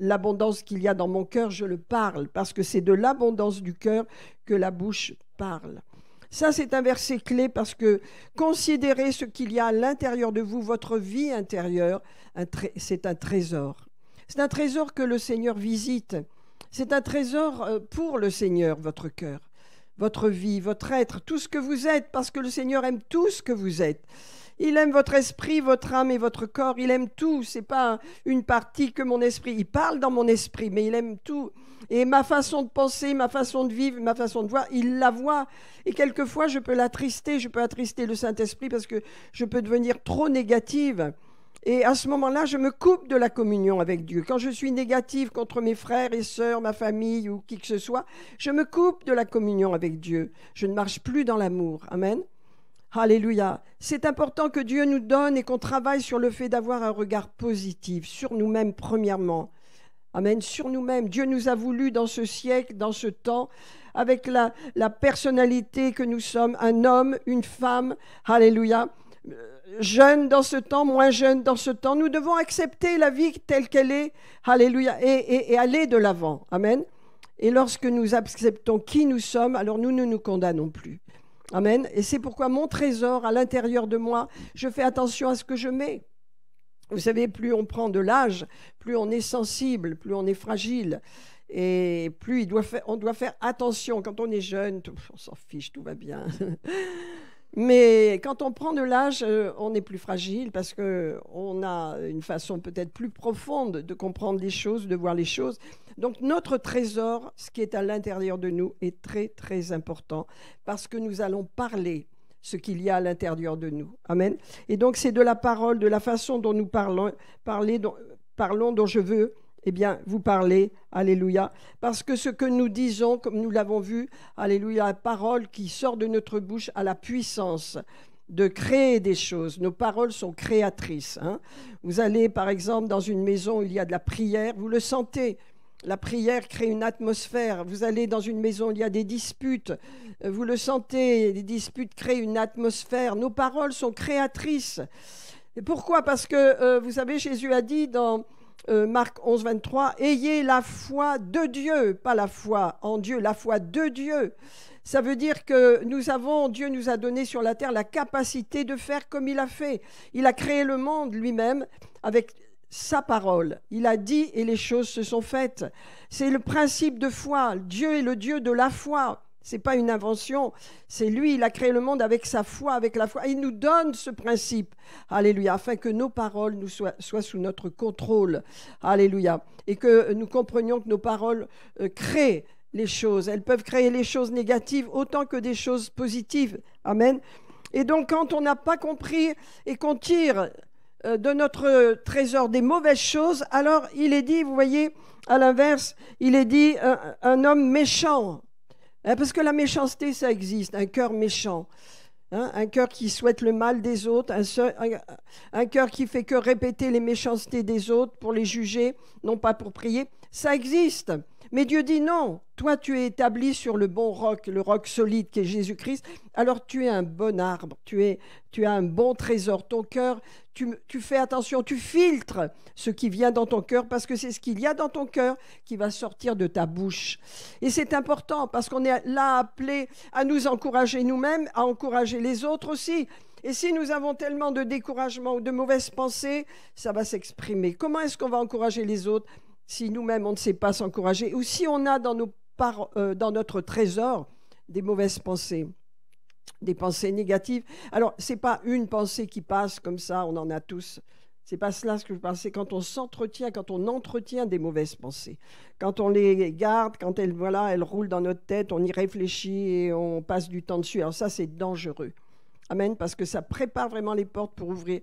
L'abondance qu'il y a dans mon cœur, je le parle, parce que c'est de l'abondance du cœur que la bouche parle. Ça, c'est un verset clé parce que considérez ce qu'il y a à l'intérieur de vous, votre vie intérieure, c'est un trésor. C'est un trésor que le Seigneur visite. C'est un trésor pour le Seigneur, votre cœur. Votre vie, votre être, tout ce que vous êtes, parce que le Seigneur aime tout ce que vous êtes. Il aime votre esprit, votre âme et votre corps. Il aime tout. Ce n'est pas une partie que mon esprit. Il parle dans mon esprit, mais il aime tout. Et ma façon de penser, ma façon de vivre, ma façon de voir, il la voit. Et quelquefois, je peux l'attrister. Je peux attrister le Saint-Esprit parce que je peux devenir trop négative. Et à ce moment-là, je me coupe de la communion avec Dieu. Quand je suis négative contre mes frères et sœurs, ma famille ou qui que ce soit, je me coupe de la communion avec Dieu. Je ne marche plus dans l'amour. Amen. Alléluia. C'est important que Dieu nous donne et qu'on travaille sur le fait d'avoir un regard positif sur nous-mêmes premièrement. Amen. Sur nous-mêmes. Dieu nous a voulu dans ce siècle, dans ce temps, avec la personnalité que nous sommes, un homme, une femme. Alléluia. Jeunes dans ce temps, moins jeunes dans ce temps, nous devons accepter la vie telle qu'elle est, alléluia, et aller de l'avant, amen. Et lorsque nous acceptons qui nous sommes, alors nous ne nous condamnons plus, amen. Et c'est pourquoi mon trésor à l'intérieur de moi, je fais attention à ce que je mets. Vous savez, plus on prend de l'âge, plus on est sensible, plus on est fragile, et plus on doit faire attention. Quand on est jeune, on s'en fiche, tout va bien. Mais quand on prend de l'âge, on est plus fragile parce qu'on a une façon peut-être plus profonde de comprendre les choses, de voir les choses. Donc notre trésor, ce qui est à l'intérieur de nous, est très très important parce que nous allons parler ce qu'il y a à l'intérieur de nous. Amen. Et donc c'est de la parole, de la façon dont nous parlons dont je veux vous parler, alléluia, parce que ce que nous disons, comme nous l'avons vu, alléluia, la parole qui sort de notre bouche a la puissance de créer des choses. Nos paroles sont créatrices. Vous allez, par exemple, dans une maison où il y a de la prière, vous le sentez, la prière crée une atmosphère. Vous allez dans une maison où il y a des disputes, vous le sentez, les disputes créent une atmosphère. Nos paroles sont créatrices. Et pourquoi ? Parce que, vous savez, Jésus a dit dans Marc 11, 23, « Ayez la foi de Dieu », pas la foi en Dieu, la foi de Dieu. Ça veut dire que Dieu nous a donné sur la terre la capacité de faire comme il a fait. Il a créé le monde lui-même avec sa parole. Il a dit et les choses se sont faites. C'est le principe de foi. Dieu est le Dieu de la foi. Ce n'est pas une invention, c'est lui, il a créé le monde avec sa foi, avec la foi. Il nous donne ce principe, alléluia, afin que nos paroles soient sous notre contrôle, alléluia, et que nous comprenions que nos paroles créent les choses. Elles peuvent créer les choses négatives autant que des choses positives, amen. Et donc quand on n'a pas compris et qu'on tire de notre trésor des mauvaises choses, alors il est dit, vous voyez, à l'inverse, il est dit un homme méchant. Parce que la méchanceté, ça existe, un cœur méchant, un cœur qui souhaite le mal des autres, un cœur qui fait que répéter les méchancetés des autres pour les juger, non pas pour prier, ça existe. Mais Dieu dit non, toi tu es établi sur le bon roc, le roc solide qui est Jésus-Christ, alors tu es un bon arbre, tu as un bon trésor, ton cœur, tu fais attention, tu filtres ce qui vient dans ton cœur parce que c'est ce qu'il y a dans ton cœur qui va sortir de ta bouche. Et c'est important parce qu'on est là appelé à nous encourager nous-mêmes, à encourager les autres aussi. Et si nous avons tellement de découragement ou de mauvaises pensées, ça va s'exprimer. Comment est-ce qu'on va encourager les autres si nous-mêmes, on ne sait pas s'encourager? Ou si on a dans notre trésor des mauvaises pensées, des pensées négatives. Alors, ce n'est pas une pensée qui passe comme ça, on en a tous. Ce n'est pas cela ce que je pense, c'est quand on s'entretient, quand on entretient des mauvaises pensées. Quand on les garde, quand elles roulent dans notre tête, on y réfléchit et on passe du temps dessus. Alors ça, c'est dangereux. Amen, parce que ça prépare vraiment les portes pour ouvrir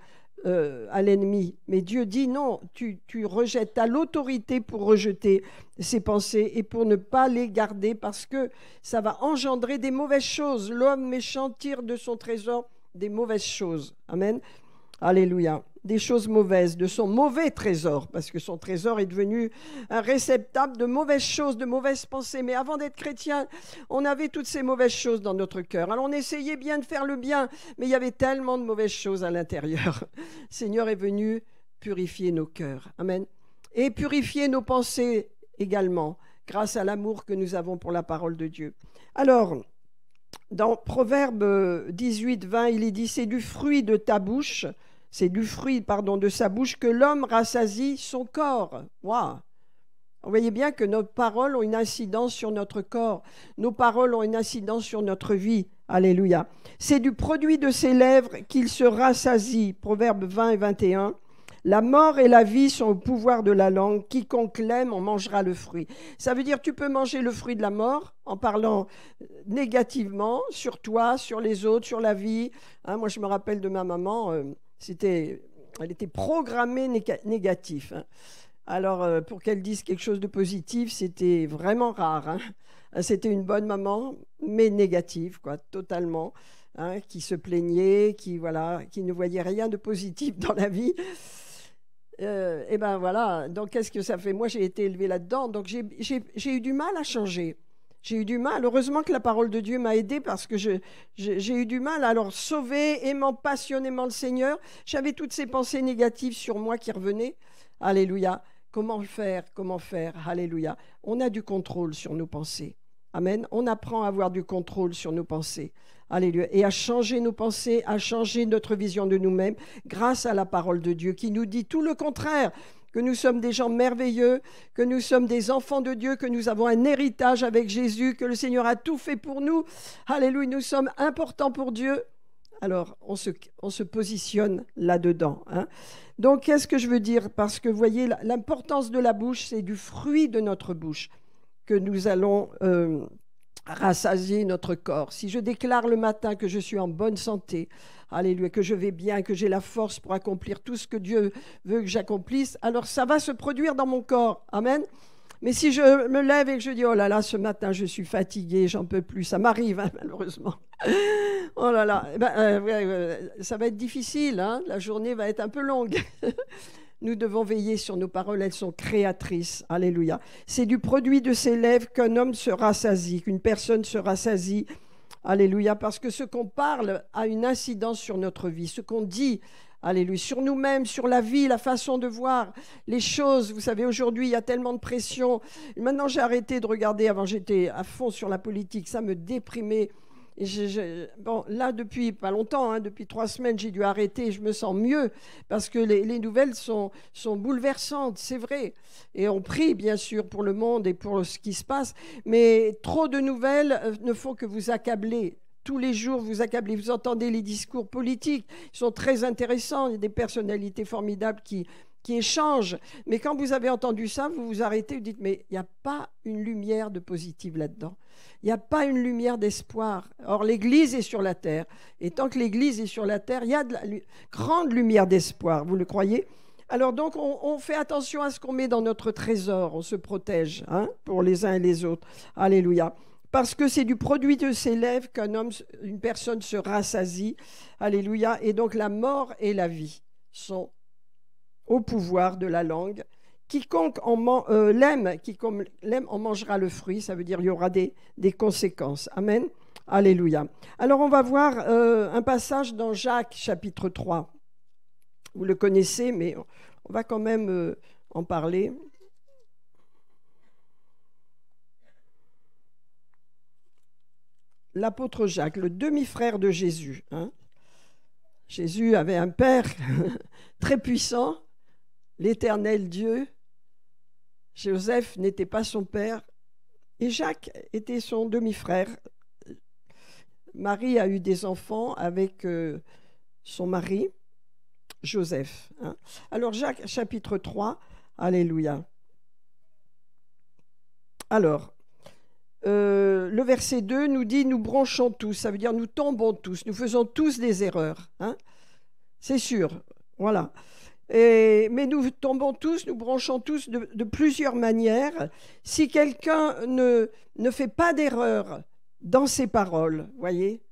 à l'ennemi. Mais Dieu dit non, tu rejettes, tu as l'autorité pour rejeter ces pensées et pour ne pas les garder parce que ça va engendrer des mauvaises choses. L'homme méchant tire de son trésor des mauvaises choses. Amen. Alléluia. Des choses mauvaises, de son mauvais trésor, parce que son trésor est devenu un réceptacle de mauvaises choses, de mauvaises pensées. Mais avant d'être chrétien, on avait toutes ces mauvaises choses dans notre cœur. Alors on essayait bien de faire le bien, mais il y avait tellement de mauvaises choses à l'intérieur. Le Seigneur est venu purifier nos cœurs. Amen. Et purifier nos pensées également, grâce à l'amour que nous avons pour la parole de Dieu. Alors, dans Proverbe 18, 20, il est dit « C'est du fruit de ta bouche ». C'est du fruit, de sa bouche que l'homme rassasie son corps. Waouh! Vous voyez bien que nos paroles ont une incidence sur notre corps. Nos paroles ont une incidence sur notre vie. Alléluia. C'est du produit de ses lèvres qu'il se rassasie. Proverbes 20 et 21. La mort et la vie sont au pouvoir de la langue. Quiconque l'aime en mangera le fruit. Ça veut dire que tu peux manger le fruit de la mort en parlant négativement sur toi, sur les autres, sur la vie. Moi, je me rappelle de ma maman. Elle était programmée négative. Alors, pour qu'elle dise quelque chose de positif, c'était vraiment rare. C'était une bonne maman, mais négative, totalement, qui se plaignait, qui ne voyait rien de positif dans la vie. Et ben voilà, donc qu'est-ce que ça fait? Moi, j'ai été élevée là-dedans, donc j'ai eu du mal à changer. J'ai eu du mal. Heureusement que la parole de Dieu m'a aidée parce que j'ai eu du mal. Alors, sauver, aimant passionnément le Seigneur, j'avais toutes ces pensées négatives sur moi qui revenaient. Alléluia. Comment faire? Alléluia. On a du contrôle sur nos pensées. Amen. On apprend à avoir du contrôle sur nos pensées. Alléluia. Et à changer nos pensées, à changer notre vision de nous-mêmes grâce à la parole de Dieu qui nous dit tout le contraire. Que nous sommes des gens merveilleux, que nous sommes des enfants de Dieu, que nous avons un héritage avec Jésus, que le Seigneur a tout fait pour nous. Alléluia, nous sommes importants pour Dieu. Alors, on se positionne là-dedans. Donc, qu'est-ce que je veux dire? Parce que, vous voyez, l'importance de la bouche, c'est du fruit de notre bouche que nous allons rassasier notre corps. Si je déclare le matin que je suis en bonne santé, alléluia, que je vais bien, que j'ai la force pour accomplir tout ce que Dieu veut que j'accomplisse, alors ça va se produire dans mon corps. Amen. Mais si je me lève et que je dis, oh là là, ce matin, je suis fatiguée, j'en peux plus, ça m'arrive, malheureusement. Oh là là, ça va être difficile, la journée va être un peu longue. Nous devons veiller sur nos paroles, elles sont créatrices. Alléluia. C'est du produit de ses lèvres qu'un homme se rassasie, qu'une personne se rassasie. Alléluia. Parce que ce qu'on parle a une incidence sur notre vie. Ce qu'on dit, alléluia, sur nous-mêmes, sur la vie, la façon de voir les choses. Vous savez, aujourd'hui, il y a tellement de pression. Maintenant, j'ai arrêté de regarder. Avant, j'étais à fond sur la politique. Ça me déprimait. Et là, depuis pas longtemps, depuis 3 semaines, j'ai dû arrêter. Je me sens mieux parce que les nouvelles sont bouleversantes, c'est vrai. Et on prie, bien sûr, pour le monde et pour ce qui se passe. Mais trop de nouvelles ne font que vous accabler. Tous les jours, vous accablez. Vous entendez les discours politiques. Ils sont très intéressants. Il y a des personnalités formidables qui échangent. Mais quand vous avez entendu ça, vous vous arrêtez, vous dites, mais il n'y a pas une lumière de positive là-dedans. Il n'y a pas une lumière d'espoir. Or, l'Église est sur la terre. Et tant que l'Église est sur la terre, il y a de la grande lumière d'espoir. Vous le croyez? Alors donc, on fait attention à ce qu'on met dans notre trésor. On se protège pour les uns et les autres. Alléluia. Parce que c'est du produit de ses lèvres une personne se rassasie. Alléluia. Et donc, la mort et la vie sont au pouvoir de la langue. Quiconque l'aime en mangera le fruit, ça veut dire qu'il y aura des conséquences. Amen. Alléluia. Alors on va voir un passage dans Jacques chapitre 3. Vous le connaissez, mais on va quand même en parler. L'apôtre Jacques, le demi-frère de Jésus. Jésus avait un Père très puissant, l'Éternel Dieu. Joseph n'était pas son père et Jacques était son demi-frère. Marie a eu des enfants avec son mari, Joseph. Hein. Alors Jacques, chapitre 3, alléluia. Alors, le verset 2 nous dit « Nous bronchons tous », ça veut dire « Nous tombons tous, nous faisons tous des erreurs. Hein. » C'est sûr, voilà. Mais nous tombons tous, nous branchons tous de plusieurs manières. Si quelqu'un ne fait pas d'erreur dans ses paroles, voyez,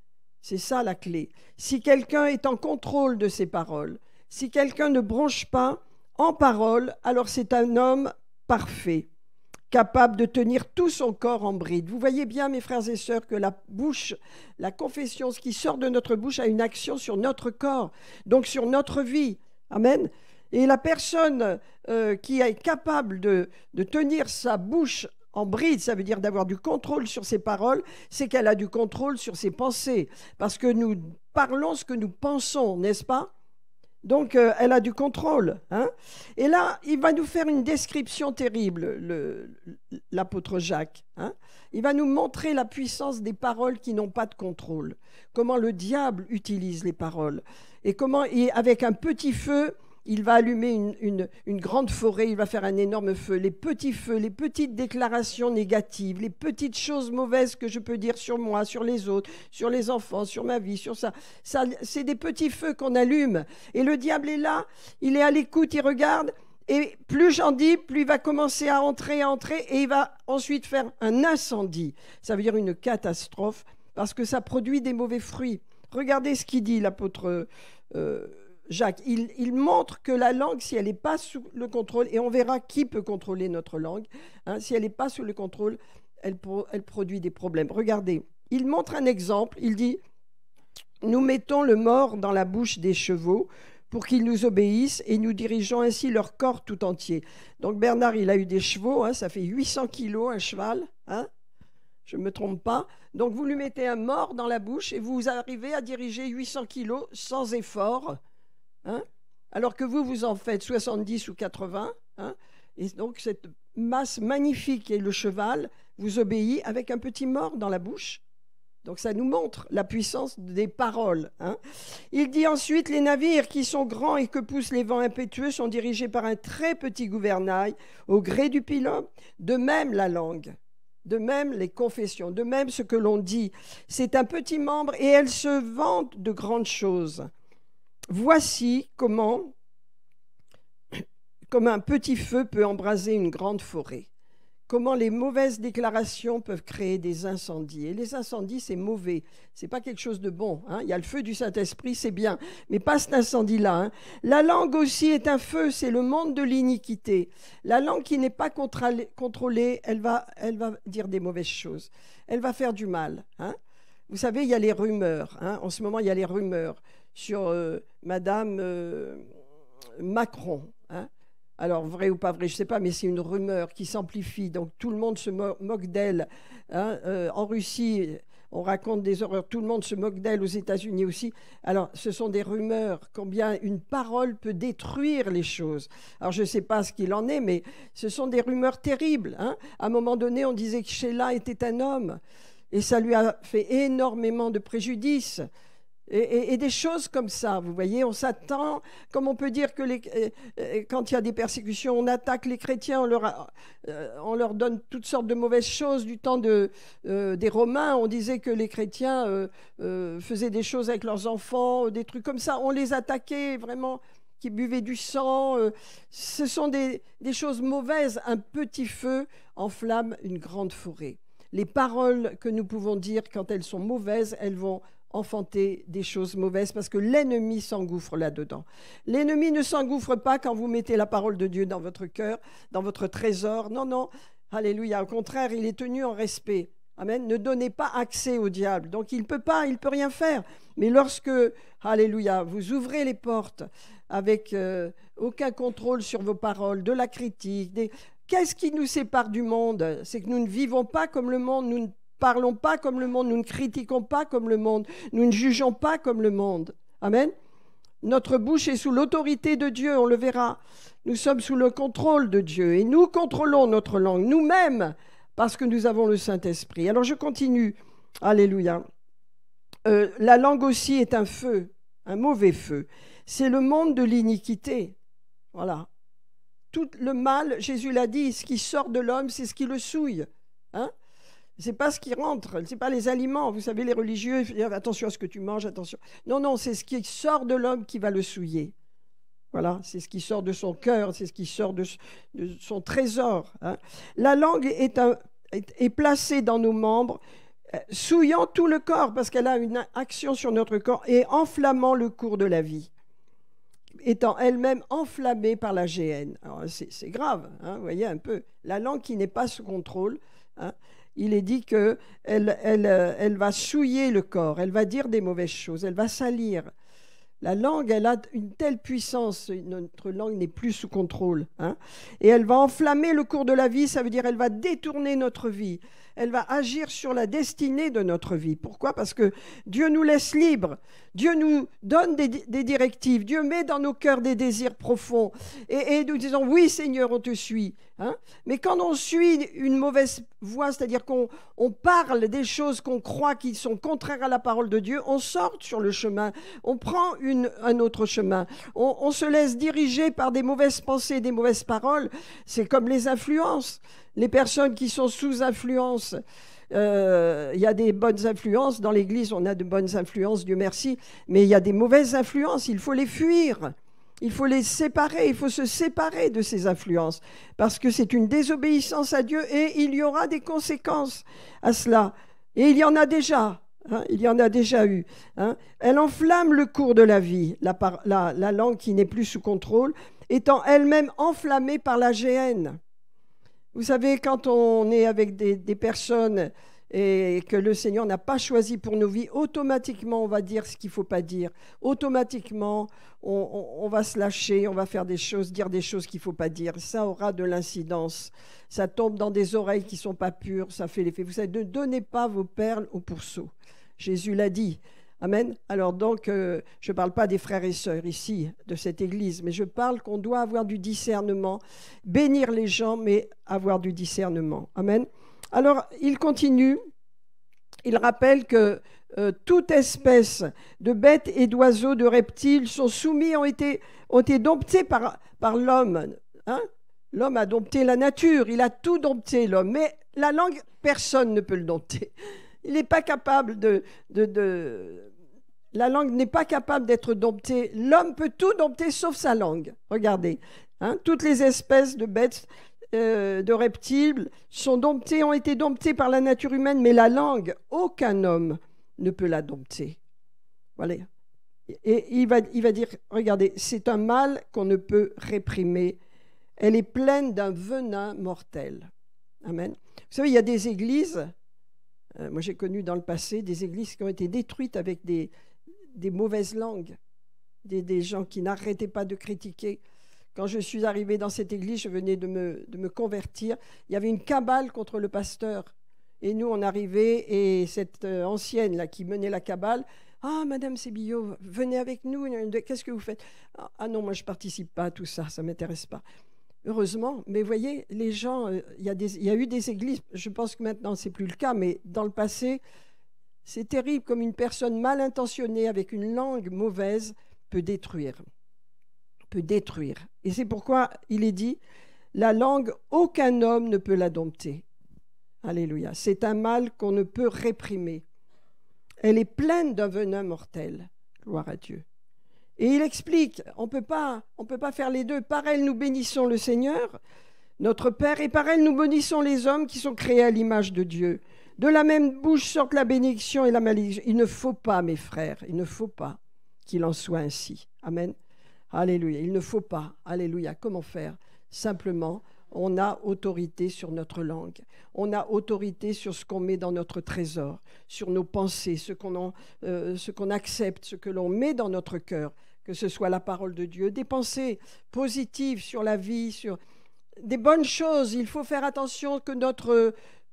c'est ça la clé. Si quelqu'un est en contrôle de ses paroles, si quelqu'un ne bronche pas en parole, alors c'est un homme parfait, capable de tenir tout son corps en bride. Vous voyez bien, mes frères et sœurs, que la bouche, la confession, ce qui sort de notre bouche a une action sur notre corps, donc sur notre vie. Amen. Et la personne qui est capable de tenir sa bouche en bride, ça veut dire d'avoir du contrôle sur ses paroles, c'est qu'elle a du contrôle sur ses pensées. Parce que nous parlons ce que nous pensons, n'est-ce pas? Donc, elle a du contrôle. Hein. Et là, il va nous faire une description terrible, l'apôtre Jacques. Hein. Il va nous montrer la puissance des paroles qui n'ont pas de contrôle. Comment le diable utilise les paroles. Et comment, avec un petit feu, il va allumer une grande forêt, il va faire un énorme feu. Les petits feux, les petites déclarations négatives, les petites choses mauvaises que je peux dire sur moi, sur les autres, sur les enfants, sur ma vie, sur ça c'est des petits feux qu'on allume. Et le diable est là, il est à l'écoute, il regarde. Et plus j'en dis, plus il va commencer à entrer, et il va ensuite faire un incendie. Ça veut dire une catastrophe, parce que ça produit des mauvais fruits. Regardez ce qu'il dit, l'apôtre Jacques. Il montre que la langue, si elle n'est pas sous le contrôle, et on verra qui peut contrôler notre langue, hein, si elle n'est pas sous le contrôle, elle produit des problèmes. Regardez, il montre un exemple, il dit « Nous mettons le mort dans la bouche des chevaux pour qu'ils nous obéissent et nous dirigeons ainsi leur corps tout entier. » Donc Bernard, il a eu des chevaux, hein, ça fait 800 kilos un cheval, hein, je ne me trompe pas. Donc vous lui mettez un mort dans la bouche et vous arrivez à diriger 800 kilos sans effort. Hein, alors que vous en faites 70 ou 80, hein, et donc cette masse magnifique et le cheval vous obéit avec un petit mort dans la bouche. Donc ça nous montre la puissance des paroles. Hein. Il dit ensuite, les navires qui sont grands et que poussent les vents impétueux sont dirigés par un très petit gouvernail au gré du pilote. De même la langue, de même les confessions, de même ce que l'on dit. C'est un petit membre et elle se vante de grandes choses. Voici comment un petit feu peut embraser une grande forêt. Comment les mauvaises déclarations peuvent créer des incendies. Et les incendies, c'est mauvais. Ce n'est pas quelque chose de bon. Hein. Il y a le feu du Saint-Esprit, c'est bien. Mais pas cet incendie-là. Hein. La langue aussi est un feu, c'est le monde de l'iniquité. La langue qui n'est pas contrôlée, elle va dire des mauvaises choses. Elle va faire du mal. Hein. Vous savez, il y a les rumeurs. Hein. En ce moment, il y a les rumeurs sur Madame Macron. Hein. Alors, vrai ou pas vrai, je ne sais pas, mais c'est une rumeur qui s'amplifie. Donc, tout le monde se moque d'elle. Hein. En Russie, on raconte des horreurs. Tout le monde se moque d'elle, aux États-Unis aussi. Alors, ce sont des rumeurs. Combien une parole peut détruire les choses. Alors, je ne sais pas ce qu'il en est, mais ce sont des rumeurs terribles. Hein. À un moment donné, on disait que Sheila était un homme. Et ça lui a fait énormément de préjudice. Et des choses comme ça, vous voyez, on s'attend, comme on peut dire que quand il y a des persécutions, on attaque les chrétiens, on leur donne toutes sortes de mauvaises choses. Du temps des Romains, on disait que les chrétiens faisaient des choses avec leurs enfants, des trucs comme ça. On les attaquait vraiment, qui buvaient du sang. Ce sont des choses mauvaises. Un petit feu enflamme une grande forêt. Les paroles que nous pouvons dire, quand elles sont mauvaises, elles vont enfanter des choses mauvaises parce que l'ennemi s'engouffre là-dedans. L'ennemi ne s'engouffre pas quand vous mettez la parole de Dieu dans votre cœur, dans votre trésor. Non, non, alléluia. Au contraire, il est tenu en respect. Amen. Ne donnez pas accès au diable. Donc, il ne peut rien faire. Mais lorsque, alléluia, vous ouvrez les portes avec aucun contrôle sur vos paroles, de la critique, qu'est-ce qui nous sépare du monde? C'est que nous ne vivons pas comme le monde, nous ne parlons pas comme le monde, nous ne critiquons pas comme le monde, nous ne jugeons pas comme le monde. Amen. Notre bouche est sous l'autorité de Dieu, on le verra. Nous sommes sous le contrôle de Dieu et nous contrôlons notre langue nous-mêmes parce que nous avons le Saint-Esprit. Alors je continue. Alléluia. La langue aussi est un feu, un mauvais feu. C'est le monde de l'iniquité. Voilà. Tout le mal, Jésus l'a dit, ce qui sort de l'homme, c'est ce qui le souille. Hein? C'est pas ce qui rentre, c'est pas les aliments. Vous savez, les religieux, ils disent attention à ce que tu manges, attention. Non, non, c'est ce qui sort de l'homme qui va le souiller. Voilà, c'est ce qui sort de son cœur, c'est ce qui sort de son trésor. Hein. La langue est placée dans nos membres, souillant tout le corps, parce qu'elle a une action sur notre corps, et enflammant le cours de la vie, étant elle-même enflammée par la géhenne. Alors, c'est grave, hein, vous voyez un peu. La langue qui n'est pas sous contrôle, hein, il est dit qu'elle va souiller le corps, elle va dire des mauvaises choses, elle va salir. La langue, elle a une telle puissance, notre langue n'est plus sous contrôle. Hein, et elle va enflammer le cours de la vie, ça veut dire elle va détourner notre vie. Elle va agir sur la destinée de notre vie. Pourquoi ? Parce que Dieu nous laisse libres. Dieu nous donne des directives. Dieu met dans nos cœurs des désirs profonds. Et nous disons, oui Seigneur, on te suit. Hein ? Mais quand on suit une mauvaise voie, c'est-à-dire qu'on parle des choses qu'on croit qui sont contraires à la parole de Dieu, on sort sur le chemin. On prend un autre chemin. On se laisse diriger par des mauvaises pensées, des mauvaises paroles. C'est comme les influences. Les personnes qui sont sous influence, il y a des bonnes influences. Dans l'Église, on a de bonnes influences, Dieu merci. Mais il y a des mauvaises influences, il faut les fuir. Il faut les séparer, il faut se séparer de ces influences. Parce que c'est une désobéissance à Dieu et il y aura des conséquences à cela. Et il y en a déjà. Hein, il y en a déjà eu. Hein. Elle enflamme le cours de la vie, la langue qui n'est plus sous contrôle, étant elle-même enflammée par la géhenne. Vous savez, quand on est avec des personnes et que le Seigneur n'a pas choisi pour nos vies, automatiquement, on va dire ce qu'il ne faut pas dire. Automatiquement, on va se lâcher, on va faire des choses, dire des choses qu'il ne faut pas dire. Ça aura de l'incidence. Ça tombe dans des oreilles qui ne sont pas pures, ça fait l'effet. Vous savez, ne donnez pas vos perles aux pourceaux. Jésus l'a dit. Amen. Alors donc, je ne parle pas des frères et sœurs ici, de cette église, mais je parle qu'on doit avoir du discernement, bénir les gens, mais avoir du discernement. Amen. Alors, il continue, il rappelle que toute espèce de bêtes et d'oiseaux, de reptiles sont soumis, ont été domptés par l'homme. Hein? L'homme a dompté la nature, il a tout dompté, l'homme, mais la langue, personne ne peut le dompter. Il n'est pas capable la langue n'est pas capable d'être domptée. L'homme peut tout dompter sauf sa langue. Regardez, hein, toutes les espèces de bêtes, de reptiles sont domptées, ont été domptées par la nature humaine, mais la langue, aucun homme ne peut la dompter. Voilà. Et il va dire, regardez, c'est un mal qu'on ne peut réprimer. Elle est pleine d'un venin mortel. Amen. Vous savez, il y a des églises, moi j'ai connu dans le passé, des églises qui ont été détruites avec des mauvaises langues, des gens qui n'arrêtaient pas de critiquer. Quand je suis arrivée dans cette église, je venais de me convertir, il y avait une cabale contre le pasteur. Et nous, on arrivait, et cette ancienne là qui menait la cabale, « Ah, Madame Sébillot, venez avec nous, qu'est-ce que vous faites ?»« Ah non, moi je ne participe pas à tout ça, ça ne m'intéresse pas. » Heureusement, mais vous voyez, les gens, il y a eu des églises, je pense que maintenant ce n'est plus le cas, mais dans le passé, c'est terrible comme une personne mal intentionnée avec une langue mauvaise peut détruire. Et c'est pourquoi il est dit, la langue, aucun homme ne peut la dompter. Alléluia. C'est un mal qu'on ne peut réprimer. Elle est pleine d'un venin mortel. Gloire à Dieu. Et il explique, on peut pas faire les deux. Par elle, nous bénissons le Seigneur, notre Père, et par elle, nous bénissons les hommes qui sont créés à l'image de Dieu. De la même bouche sortent la bénédiction et la malédiction. Il ne faut pas, mes frères, il ne faut pas qu'il en soit ainsi. Amen. Alléluia. Il ne faut pas. Alléluia. Comment faire ? Simplement, on a autorité sur notre langue. On a autorité sur ce qu'on met dans notre trésor, sur nos pensées, ce qu'on accepte, ce que l'on met dans notre cœur, que ce soit la parole de Dieu, des pensées positives sur la vie, sur des bonnes choses. Il faut faire attention que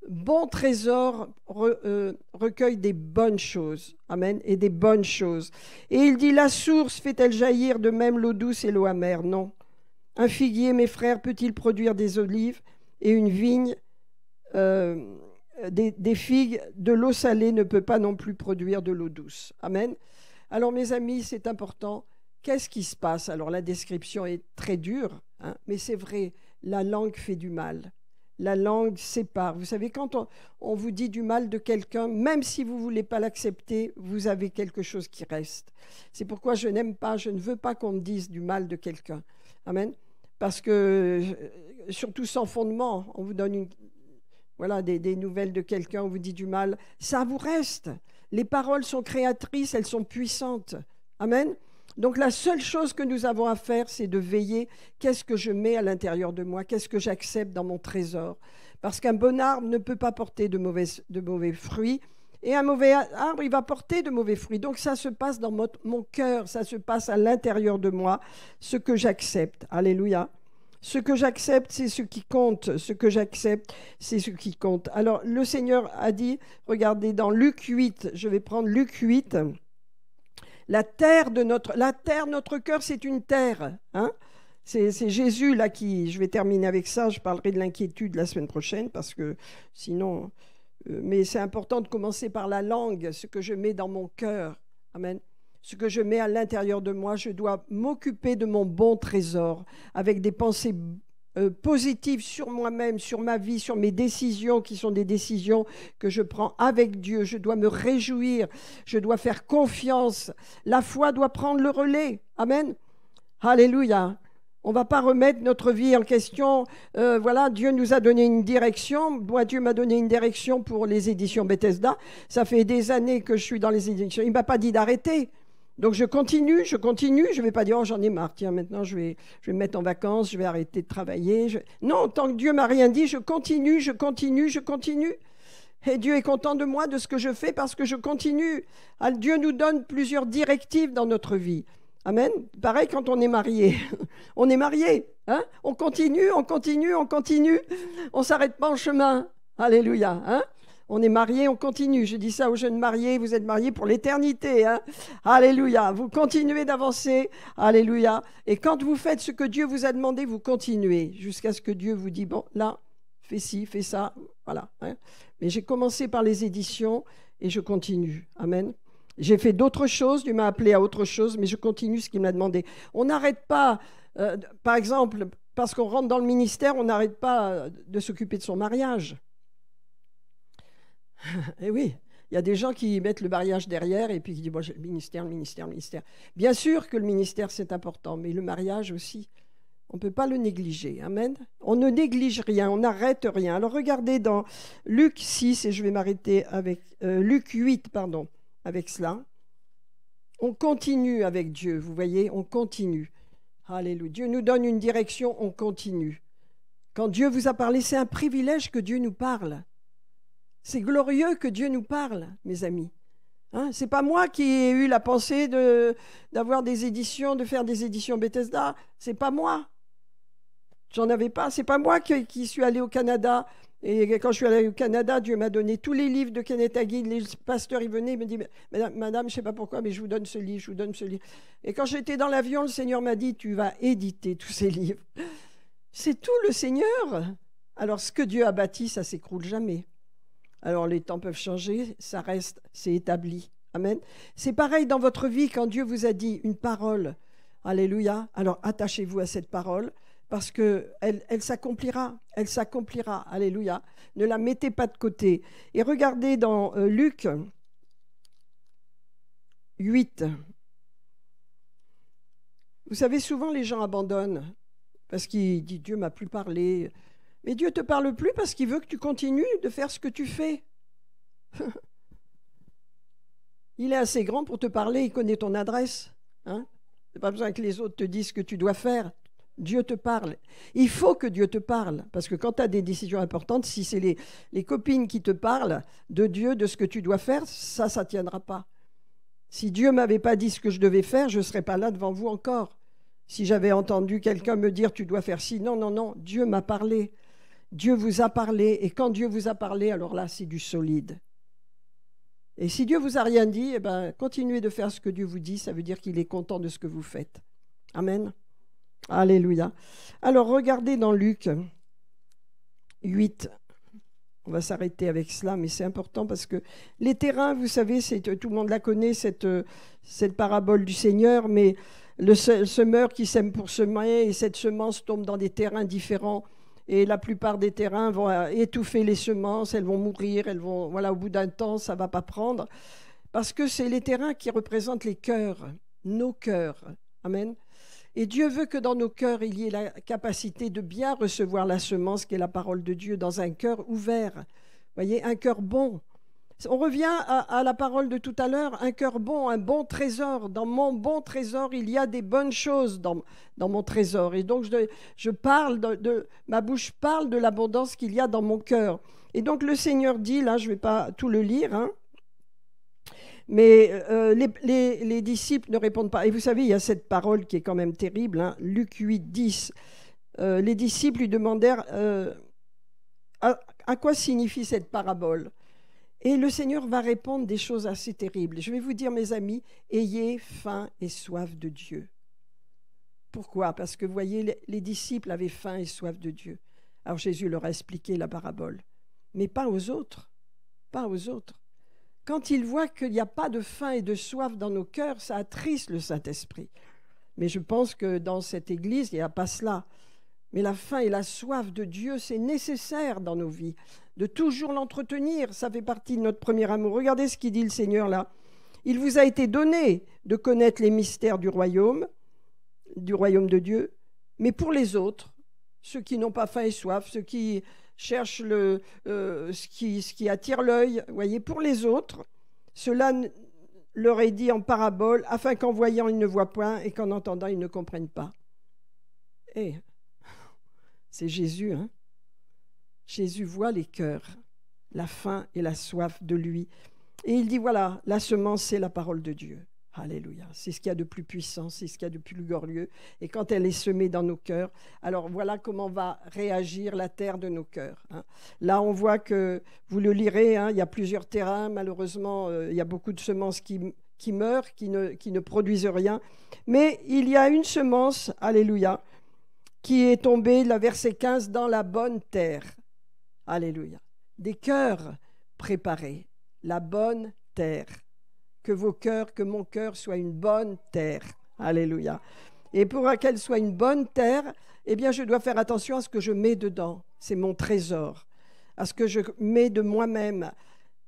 bon trésor recueille des bonnes choses. Amen. Et des bonnes choses. Et il dit, la source fait-elle jaillir de même l'eau douce et l'eau amère? Non. Un figuier, mes frères, peut-il produire des olives? Et une vigne, des figues, de l'eau salée ne peut pas non plus produire de l'eau douce. Amen. Alors mes amis, c'est important. Qu'est-ce qui se passe? Alors la description est très dure, hein, mais c'est vrai, la langue fait du mal. La langue sépare. Vous savez, quand on vous dit du mal de quelqu'un, même si vous ne voulez pas l'accepter, vous avez quelque chose qui reste. C'est pourquoi je n'aime pas, je ne veux pas qu'on me dise du mal de quelqu'un. Amen. Parce que, surtout sans fondement, on vous donne des nouvelles de quelqu'un, on vous dit du mal, ça vous reste. Les paroles sont créatrices, elles sont puissantes. Amen. Donc la seule chose que nous avons à faire, c'est de veiller. Qu'est-ce que je mets à l'intérieur de moi? Qu'est-ce que j'accepte dans mon trésor? Parce qu'un bon arbre ne peut pas porter de mauvais fruits. Et un mauvais arbre, il va porter de mauvais fruits. Donc ça se passe dans mon cœur, ça se passe à l'intérieur de moi, ce que j'accepte. Alléluia. Ce que j'accepte, c'est ce qui compte. Ce que j'accepte, c'est ce qui compte. Alors le Seigneur a dit, regardez dans Luc 8, je vais prendre Luc 8, notre cœur, c'est une terre. Hein? C'est Jésus là qui, je vais terminer avec ça, je parlerai de l'inquiétude la semaine prochaine parce que sinon, mais c'est important de commencer par la langue, ce que je mets dans mon cœur. Amen. Ce que je mets à l'intérieur de moi, je dois m'occuper de mon bon trésor avec des pensées positives sur moi-même, sur ma vie, sur mes décisions qui sont des décisions que je prends avec Dieu. Je dois me réjouir, je dois faire confiance. La foi doit prendre le relais. Amen. Alléluia. On ne va pas remettre notre vie en question. Voilà, Dieu nous a donné une direction. Moi, Dieu m'a donné une direction pour les éditions Bethesda. Ça fait des années que je suis dans les éditions. Il ne m'a pas dit d'arrêter. Donc je continue. Je ne vais pas dire, oh j'en ai marre, tiens, maintenant je vais me mettre en vacances, je vais arrêter de travailler. Non, tant que Dieu m'a rien dit, je continue. Et Dieu est content de moi, de ce que je fais, parce que je continue. Dieu nous donne plusieurs directives dans notre vie. Amen. Pareil quand on est marié. On est marié. Hein? On continue. On ne s'arrête pas en chemin. Alléluia. Hein? On est marié, on continue. Je dis ça aux jeunes mariés, vous êtes mariés pour l'éternité. Hein? Alléluia. Vous continuez d'avancer. Alléluia. Et quand vous faites ce que Dieu vous a demandé, vous continuez jusqu'à ce que Dieu vous dise, bon, là, fais ci, fais ça. Voilà. Hein? Mais j'ai commencé par les éditions et je continue. Amen. J'ai fait d'autres choses, Dieu m'a appelé à autre chose, mais je continue ce qu'il m'a demandé. On n'arrête pas, par exemple, parce qu'on rentre dans le ministère, on n'arrête pas de s'occuper de son mariage. Et oui, il y a des gens qui mettent le mariage derrière et puis qui disent, bon, le ministère. Bien sûr que le ministère, c'est important, mais le mariage aussi, on ne peut pas le négliger. Amen. On ne néglige rien, on n'arrête rien. Alors regardez dans Luc 6, et je vais m'arrêter avec Luc 8, pardon. Avec cela, on continue avec Dieu, vous voyez, on continue. Alléluia. Dieu nous donne une direction, on continue. Quand Dieu vous a parlé, c'est un privilège que Dieu nous parle. C'est glorieux que Dieu nous parle, mes amis. Hein? Ce n'est pas moi qui ai eu la pensée d'avoir des éditions, de faire des éditions Bethesda. Ce n'est pas moi. J'en avais pas. Ce n'est pas moi qui suis allé au Canada. Et quand je suis allée au Canada, Dieu m'a donné tous les livres de Kenneth Hagin. Les pasteurs, ils venaient, ils me disaient, madame, je ne sais pas pourquoi, mais je vous donne ce livre, Et quand j'étais dans l'avion, le Seigneur m'a dit, tu vas éditer tous ces livres. C'est tout le Seigneur. Alors, ce que Dieu a bâti, ça ne s'écroule jamais. Alors, les temps peuvent changer, ça reste, c'est établi. Amen. C'est pareil dans votre vie, quand Dieu vous a dit une parole. Alléluia. Alors, attachez-vous à cette parole. Parce qu'elle s'accomplira, alléluia. Ne la mettez pas de côté. Et regardez dans Luc 8. Vous savez, souvent les gens abandonnent parce qu'ils disent « Dieu ne m'a plus parlé ». Mais Dieu ne te parle plus parce qu'il veut que tu continues de faire ce que tu fais. Il est assez grand pour te parler, il connaît ton adresse. Hein? Tu n'as pas besoin que les autres te disent ce que tu dois faire. Dieu te parle. Il faut que Dieu te parle. Parce que quand tu as des décisions importantes, si c'est les copines qui te parlent de Dieu, de ce que tu dois faire, ça ne tiendra pas. Si Dieu ne m'avait pas dit ce que je devais faire, je ne serais pas là devant vous encore. Si j'avais entendu quelqu'un me dire « tu dois faire ci », non, Dieu m'a parlé. Dieu vous a parlé, et quand Dieu vous a parlé, alors là, c'est du solide. Et si Dieu vous a rien dit, eh ben, continuez de faire ce que Dieu vous dit, ça veut dire qu'il est content de ce que vous faites. Amen. Alléluia. Alors, regardez dans Luc 8. On va s'arrêter avec cela, mais c'est important parce que les terrains, vous savez, tout le monde la connaît, cette parabole du Seigneur, mais le semeur qui sème pour semer, et cette semence tombe dans des terrains différents, et la plupart des terrains vont étouffer les semences, elles vont mourir, voilà, au bout d'un temps, ça ne va pas prendre, parce que c'est les terrains qui représentent les cœurs, nos cœurs. Amen. Et Dieu veut que dans nos cœurs, il y ait la capacité de bien recevoir la semence qui est la parole de Dieu dans un cœur ouvert. Vous voyez, un cœur bon. On revient à la parole de tout à l'heure, un cœur bon, un bon trésor. Dans mon bon trésor, il y a des bonnes choses dans mon trésor. Et donc, je parle, ma bouche parle de l'abondance qu'il y a dans mon cœur. Et donc, le Seigneur dit, là, je ne vais pas tout le lire, hein, mais les disciples ne répondent pas. Et vous savez, il y a cette parole qui est quand même terrible, hein, Luc 8, 10. Les disciples lui demandèrent à quoi signifie cette parabole. Et le Seigneur va répondre des choses assez terribles. Je vais vous dire, mes amis, ayez faim et soif de Dieu. Pourquoi? Parce que vous voyez, les disciples avaient faim et soif de Dieu. Alors Jésus leur a expliqué la parabole, mais pas aux autres. Pas aux autres. Quand il voit qu'il n'y a pas de faim et de soif dans nos cœurs, ça attriste le Saint-Esprit. Mais je pense que dans cette Église, il n'y a pas cela. Mais la faim et la soif de Dieu, c'est nécessaire dans nos vies, de toujours l'entretenir. Ça fait partie de notre premier amour. Regardez ce qu'il dit le Seigneur là. Il vous a été donné de connaître les mystères du royaume de Dieu, mais pour les autres, ceux qui n'ont pas faim et soif, ceux qui cherchent ce qui attire l'œil, voyez, pour les autres, cela leur est dit en parabole, afin qu'en voyant ils ne voient point et qu'en entendant ils ne comprennent pas. Et c'est Jésus, hein? Jésus voit les cœurs, la faim et la soif de lui. Et il dit, voilà, la semence, c'est la parole de Dieu. Alléluia. C'est ce qu'il y a de plus puissant, c'est ce qu'il y a de plus glorieux. Et quand elle est semée dans nos cœurs, alors voilà comment va réagir la terre de nos cœurs. Hein. Là, on voit que, vous le lirez, hein, il y a plusieurs terrains. Malheureusement, il y a beaucoup de semences qui meurent, qui ne produisent rien. Mais il y a une semence, alléluia, qui est tombée, la verset 15, dans la bonne terre. Alléluia. Des cœurs préparés, la bonne terre. Que vos cœurs, que mon cœur soit une bonne terre. Alléluia. Et pour qu'elle soit une bonne terre, eh bien, je dois faire attention à ce que je mets dedans. C'est mon trésor. À ce que je mets de moi-même.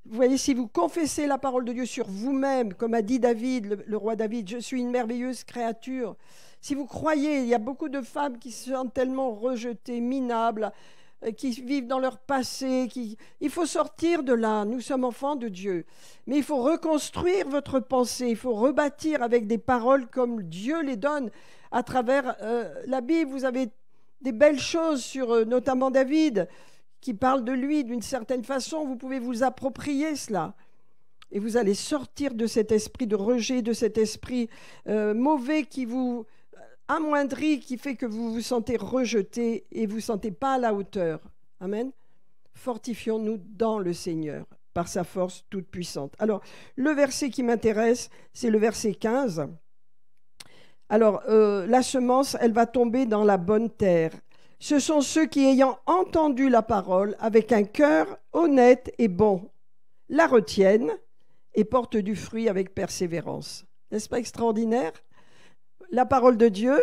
Vous voyez, si vous confessez la parole de Dieu sur vous-même, comme a dit David, le roi David, je suis une merveilleuse créature. Si vous croyez, il y a beaucoup de femmes qui se sentent tellement rejetées, minables, qui vivent dans leur passé. Il faut sortir de là. Nous sommes enfants de Dieu. Mais il faut reconstruire votre pensée. Il faut rebâtir avec des paroles comme Dieu les donne à travers la Bible. Vous avez des belles choses sur notamment David qui parle de lui d'une certaine façon. Vous pouvez vous approprier cela. Et vous allez sortir de cet esprit de rejet, de cet esprit mauvais qui vous amoindri, qui fait que vous vous sentez rejeté et vous ne vous sentez pas à la hauteur. Amen. Fortifions-nous dans le Seigneur, par sa force toute puissante. Alors, le verset qui m'intéresse, c'est le verset 15. Alors, la semence, elle va tomber dans la bonne terre. Ce sont ceux qui, ayant entendu la parole, avec un cœur honnête et bon, la retiennent et portent du fruit avec persévérance. N'est-ce pas extraordinaire ? La parole de Dieu,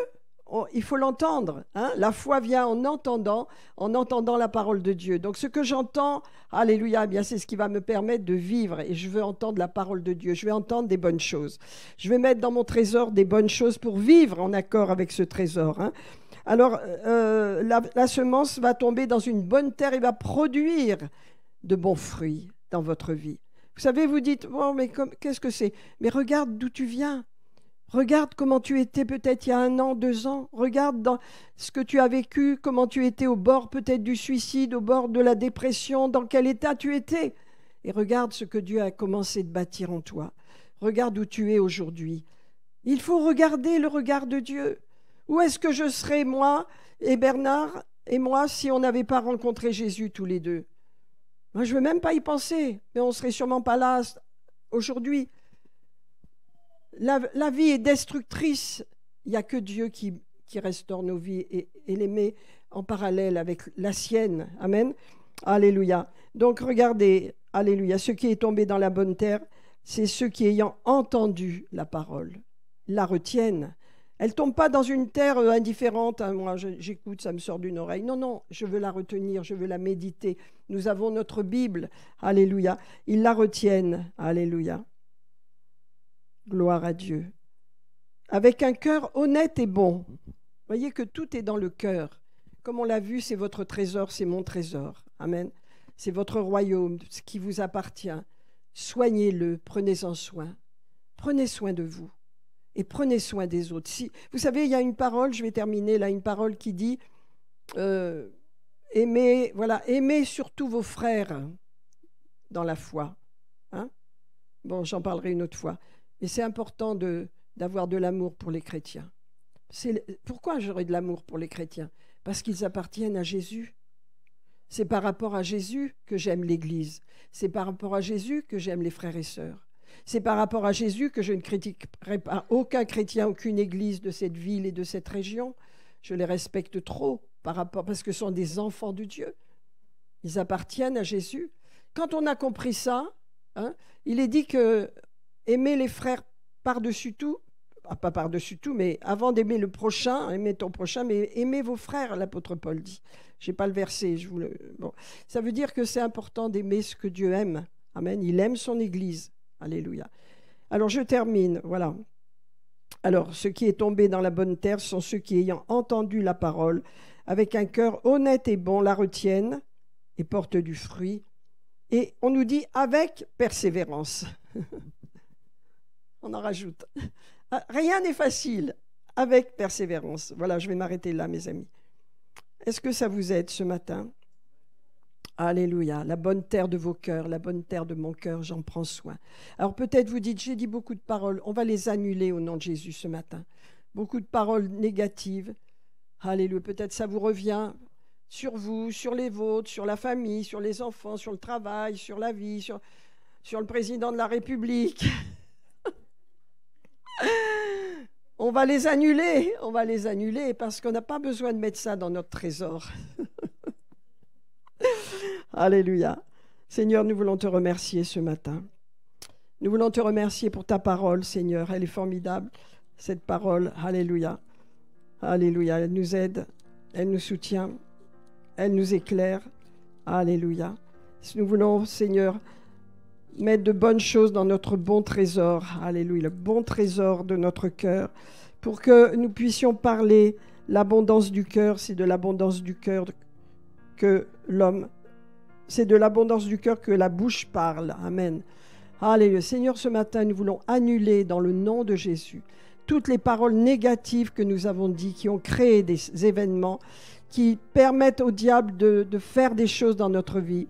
il faut l'entendre. Hein? La foi vient en entendant la parole de Dieu. Donc ce que j'entends, alléluia, eh bien c'est ce qui va me permettre de vivre. Et je veux entendre la parole de Dieu. Je vais entendre des bonnes choses. Je vais mettre dans mon trésor des bonnes choses pour vivre en accord avec ce trésor. Hein? Alors la semence va tomber dans une bonne terre et va produire de bons fruits dans votre vie. Vous savez, vous dites, oh, mais qu'est-ce que c'est? Mais regarde d'où tu viens. Regarde comment tu étais peut-être il y a 1 an, 2 ans. Regarde dans ce que tu as vécu, comment tu étais au bord peut-être du suicide, au bord de la dépression, dans quel état tu étais. Et regarde ce que Dieu a commencé de bâtir en toi. Regarde où tu es aujourd'hui. Il faut regarder le regard de Dieu. Où est-ce que je serai, moi et Bernard, et moi si on n'avait pas rencontré Jésus tous les deux? Moi, je ne veux même pas y penser, mais on ne serait sûrement pas là aujourd'hui. La vie est destructrice. Il n'y a que Dieu qui restaure nos vies et les met en parallèle avec la sienne. Amen. Alléluia. Donc regardez, alléluia, ce qui est tombé dans la bonne terre, c'est ceux qui, ayant entendu la parole, la retiennent. Elle ne tombe pas dans une terre indifférente. Hein, moi, j'écoute, ça me sort d'une oreille. Non, non, je veux la retenir, je veux la méditer. Nous avons notre Bible. Alléluia. Ils la retiennent. Alléluia. Gloire à Dieu. Avec un cœur honnête et bon. Voyez que tout est dans le cœur. Comme on l'a vu, c'est votre trésor, c'est mon trésor. Amen. C'est votre royaume, ce qui vous appartient. Soignez-le, prenez-en soin. Prenez soin de vous et prenez soin des autres. Si, vous savez, il y a une parole, je vais terminer là, une parole qui dit aimez, voilà, aimez surtout vos frères dans la foi. Hein? Bon, j'en parlerai une autre fois. Et c'est important d'avoir de l'amour pour les chrétiens. Pourquoi j'aurais de l'amour pour les chrétiens? Parce qu'ils appartiennent à Jésus. C'est par rapport à Jésus que j'aime l'Église. C'est par rapport à Jésus que j'aime les frères et sœurs. C'est par rapport à Jésus que je ne critiquerai pas aucun chrétien, aucune église de cette ville et de cette région. Je les respecte trop parce que ce sont des enfants de Dieu. Ils appartiennent à Jésus. Quand on a compris ça, hein, il est dit que aimer les frères par-dessus tout, pas par-dessus tout, mais avant d'aimer le prochain, aimer ton prochain, mais aimer vos frères, l'apôtre Paul dit. Je n'ai pas le verset. Bon. Ça veut dire que c'est important d'aimer ce que Dieu aime. Amen. Il aime son Église. Alléluia. Alors je termine, voilà. Alors, ce qui est tombé dans la bonne terre sont ceux qui, ayant entendu la parole, avec un cœur honnête et bon, la retiennent et portent du fruit. Et on nous dit avec persévérance. On en rajoute. Rien n'est facile, avec persévérance. Voilà, je vais m'arrêter là, mes amis. Est-ce que ça vous aide ce matin? Alléluia, la bonne terre de vos cœurs, la bonne terre de mon cœur, j'en prends soin. Alors peut-être vous dites, j'ai dit beaucoup de paroles, on va les annuler au nom de Jésus ce matin. Beaucoup de paroles négatives. Alléluia, peut-être ça vous revient sur vous, sur les vôtres, sur la famille, sur les enfants, sur le travail, sur la vie, sur le président de la République. On va les annuler parce qu'on n'a pas besoin de mettre ça dans notre trésor. Alléluia. Seigneur, nous voulons te remercier ce matin. Nous voulons te remercier pour ta parole, Seigneur. Elle est formidable, cette parole. Alléluia. Alléluia. Elle nous aide, elle nous soutient, elle nous éclaire. Alléluia. Nous voulons, Seigneur, mettre de bonnes choses dans notre bon trésor. Alléluia. Le bon trésor de notre cœur pour que nous puissions parler l'abondance du cœur. C'est de l'abondance du cœur que l'homme... C'est de l'abondance du cœur que la bouche parle. Amen. Alléluia. Seigneur, ce matin, nous voulons annuler dans le nom de Jésus toutes les paroles négatives que nous avons dites, qui ont créé des événements, qui permettent au diable de faire des choses dans notre vie,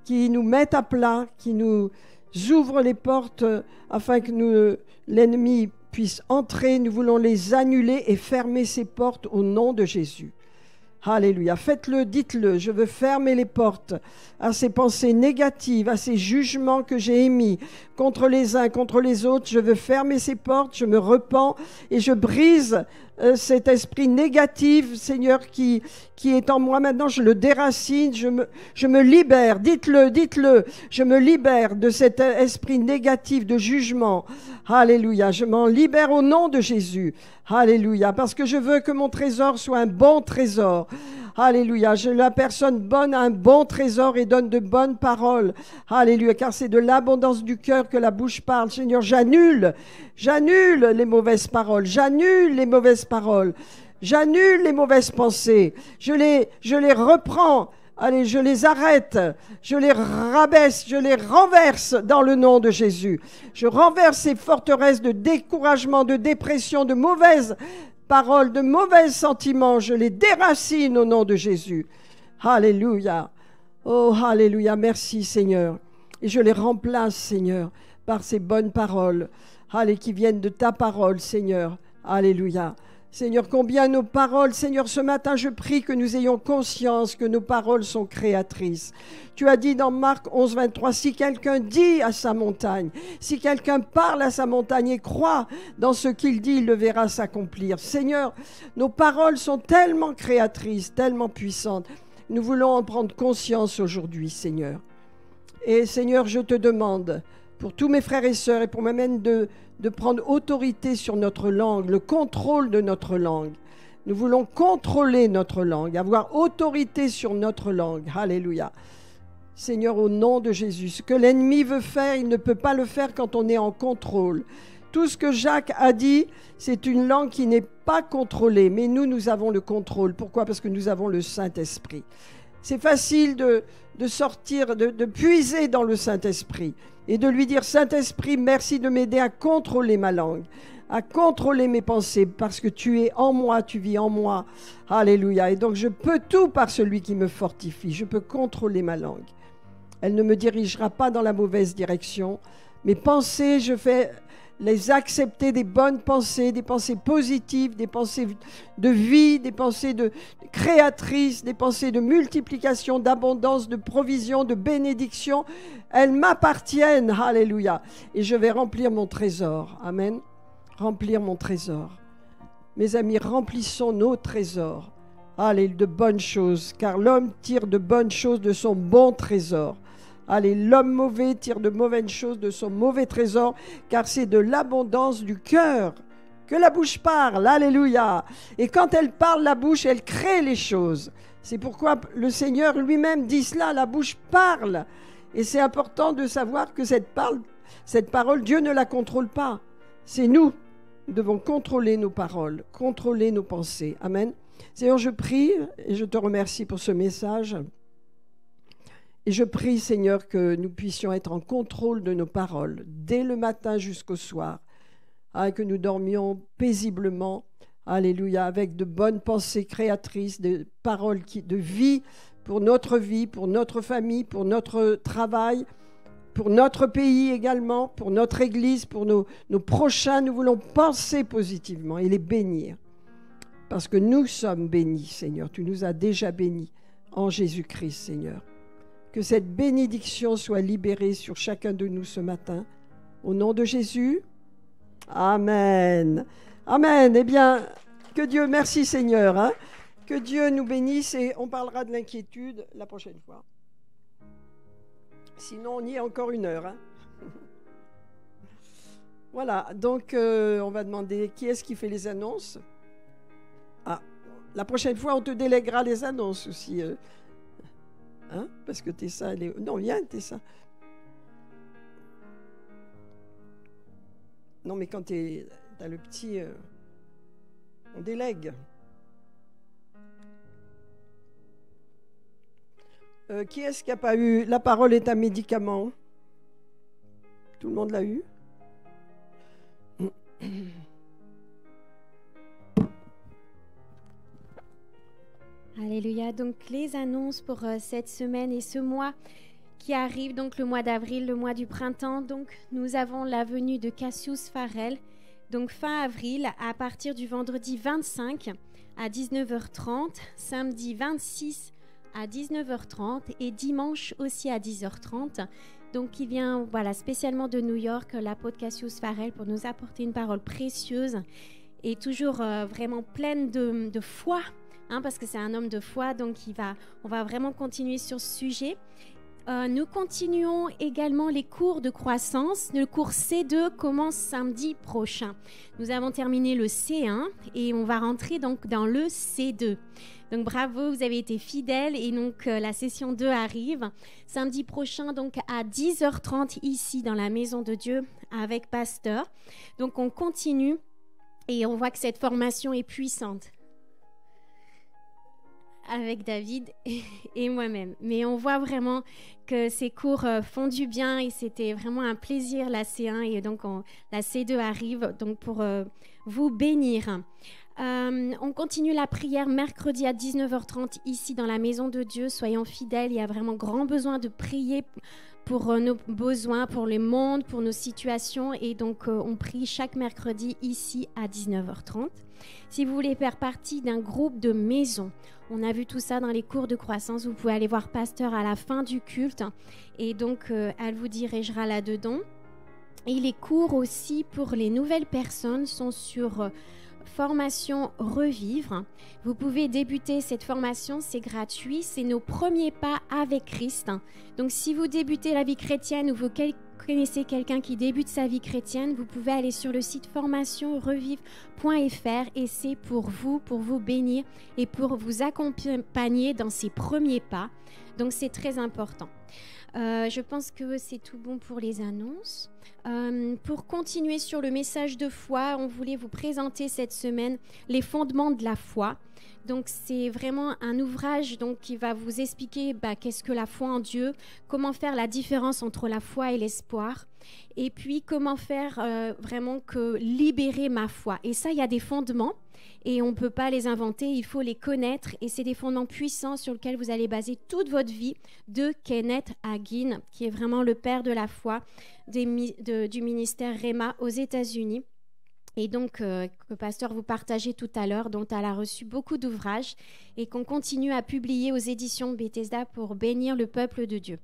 qui nous mettent à plat, qui nous ouvrent les portes afin que l'ennemi puisse entrer. Nous voulons les annuler et fermer ces portes au nom de Jésus. Alléluia. Faites-le, dites-le. Je veux fermer les portes à ces pensées négatives, à ces jugements que j'ai émis contre les uns, contre les autres. Je veux fermer ces portes. Je me repens et je brise cet esprit négatif, Seigneur, qui est en moi maintenant. Je le déracine. Je me libère. Dites-le, dites-le. Je me libère de cet esprit négatif de jugement. Alléluia. Je m'en libère au nom de Jésus. Alléluia. Parce que je veux que mon trésor soit un bon trésor. Alléluia. La personne bonne a un bon trésor et donne de bonnes paroles. Alléluia. Car c'est de l'abondance du cœur que la bouche parle. Seigneur, j'annule les mauvaises paroles. J'annule les mauvaises paroles. J'annule les mauvaises pensées. Je les reprends. Allez, je les arrête, je les rabaisse, je les renverse dans le nom de Jésus. Je renverse ces forteresses de découragement, de dépression, de mauvaises paroles, de mauvais sentiments. Je les déracine au nom de Jésus. Alléluia. Oh, alléluia. Merci, Seigneur. Et je les remplace, Seigneur, par ces bonnes paroles. Allez, qui viennent de ta parole, Seigneur. Alléluia. Seigneur, combien nos paroles, Seigneur, ce matin, je prie que nous ayons conscience que nos paroles sont créatrices. Tu as dit dans Marc 11, 23, si quelqu'un dit à sa montagne, si quelqu'un parle à sa montagne et croit dans ce qu'il dit, il le verra s'accomplir. Seigneur, nos paroles sont tellement créatrices, tellement puissantes. Nous voulons en prendre conscience aujourd'hui, Seigneur. Et Seigneur, je te demande, pour tous mes frères et sœurs et pour moi-même, de prendre autorité sur notre langue, le contrôle de notre langue. Nous voulons contrôler notre langue, avoir autorité sur notre langue. Alléluia. Seigneur, au nom de Jésus, ce que l'ennemi veut faire, il ne peut pas le faire quand on est en contrôle. Tout ce que Jacques a dit, c'est une langue qui n'est pas contrôlée, mais nous avons le contrôle. Pourquoi? Parce que nous avons le Saint-Esprit. C'est facile de sortir, de puiser dans le Saint-Esprit et de lui dire, Saint-Esprit, merci de m'aider à contrôler ma langue, à contrôler mes pensées, parce que tu es en moi, tu vis en moi. Alléluia. Et donc je peux tout par celui qui me fortifie. Je peux contrôler ma langue. Elle ne me dirigera pas dans la mauvaise direction. Mes pensées, je vais les accepter, des bonnes pensées, des pensées positives, des pensées de vie, des pensées de créatrices, des pensées de multiplication, d'abondance, de provision, de bénédiction. Elles m'appartiennent, alléluia. Et je vais remplir mon trésor. Amen. Remplir mon trésor. Mes amis, remplissons nos trésors. Allez, de bonnes choses, car l'homme tire de bonnes choses de son bon trésor. Allez, l'homme mauvais tire de mauvaises choses de son mauvais trésor, car c'est de l'abondance du cœur que la bouche parle. Alléluia. Et quand elle parle, la bouche, elle crée les choses. C'est pourquoi le Seigneur lui-même dit cela, la bouche parle. Et c'est important de savoir que cette parole, Dieu ne la contrôle pas. C'est nous. Nous devons contrôler nos paroles, contrôler nos pensées. Amen. Seigneur, je prie et je te remercie pour ce message. Et je prie, Seigneur, que nous puissions être en contrôle de nos paroles, dès le matin jusqu'au soir, que nous dormions paisiblement, alléluia, avec de bonnes pensées créatrices, des paroles de vie pour notre famille, pour notre travail, pour notre pays également, pour notre Église, pour nos prochains. Nous voulons penser positivement et les bénir, parce que nous sommes bénis, Seigneur. Tu nous as déjà bénis en Jésus-Christ, Seigneur. Que cette bénédiction soit libérée sur chacun de nous ce matin. Au nom de Jésus. Amen. Amen. Eh bien, que Dieu, merci Seigneur. Hein, que Dieu nous bénisse et on parlera de l'inquiétude la prochaine fois. Sinon, on y est encore 1 heure. Hein. Voilà, donc on va demander qui est-ce qui fait les annonces. Ah, la prochaine fois, on te délèguera les annonces aussi. Hein? Parce que Tessa, elle est... Non, viens, Tessa. Non, mais quand t'as le petit... on délègue. Qui est-ce qui n'a pas eu... La parole est un médicament. Tout le monde l'a eu? Alléluia. Donc les annonces pour cette semaine et ce mois qui arrive, donc le mois d'avril, le mois du printemps. Donc nous avons la venue de Cassius Farrell, donc fin avril, à partir du vendredi 25 à 19h30, samedi 26 à 19h30 et dimanche aussi à 10h30. Donc il vient spécialement de New York, l'apôtre Cassius Farrell, pour nous apporter une parole précieuse et toujours vraiment pleine de foi. Parce que c'est un homme de foi, donc on va vraiment continuer sur ce sujet. Nous continuons également les cours de croissance. Le cours C2 commence samedi prochain. Nous avons terminé le C1 et on va rentrer donc dans le C2. Donc bravo, vous avez été fidèles et donc la session 2 arrive samedi prochain donc à 10h30 ici dans la maison de Dieu avec Pasteur. Donc on continue et on voit que cette formation est puissante. Avec David et moi-même. Mais on voit vraiment que ces cours font du bien et c'était vraiment un plaisir la C1 et donc la C2 arrive donc pour vous bénir. On continue la prière mercredi à 19h30 ici dans la maison de Dieu. Soyons fidèles, il y a vraiment grand besoin de prier pour nos besoins, pour le monde, pour nos situations et donc on prie chaque mercredi ici à 19h30. Si vous voulez faire partie d'un groupe de maison, on a vu tout ça dans les cours de croissance. Vous pouvez aller voir Pasteur à la fin du culte et donc elle vous dirigera là-dedans. Et les cours aussi pour les nouvelles personnes sont sur formation Revivre. Vous pouvez débuter cette formation, c'est gratuit, c'est nos premiers pas avec Christ. Donc si vous débutez la vie chrétienne ou vous connaissez quelqu'un qui débute sa vie chrétienne, vous pouvez aller sur le site formationrevive.fr et c'est pour vous bénir et pour vous accompagner dans ces premiers pas. Donc c'est très important. Je pense que c'est tout bon pour les annonces. Pour continuer sur le message de foi, on voulait vous présenter cette semaine les fondements de la foi. Donc c'est vraiment un ouvrage qui va vous expliquer qu'est-ce que la foi en Dieu, comment faire la différence entre la foi et l'espoir, et puis comment faire vraiment que libérer ma foi. Et ça, il y a des fondements. Et on ne peut pas les inventer, il faut les connaître. Et c'est des fondements puissants sur lesquels vous allez baser toute votre vie de Kenneth Hagin, qui est vraiment le père de la foi du ministère Rhéma aux États-Unis. Et donc, que Pasteur vous partageait tout à l'heure, dont elle a reçu beaucoup d'ouvrages et qu'on continue à publier aux éditions Bethesda pour bénir le peuple de Dieu.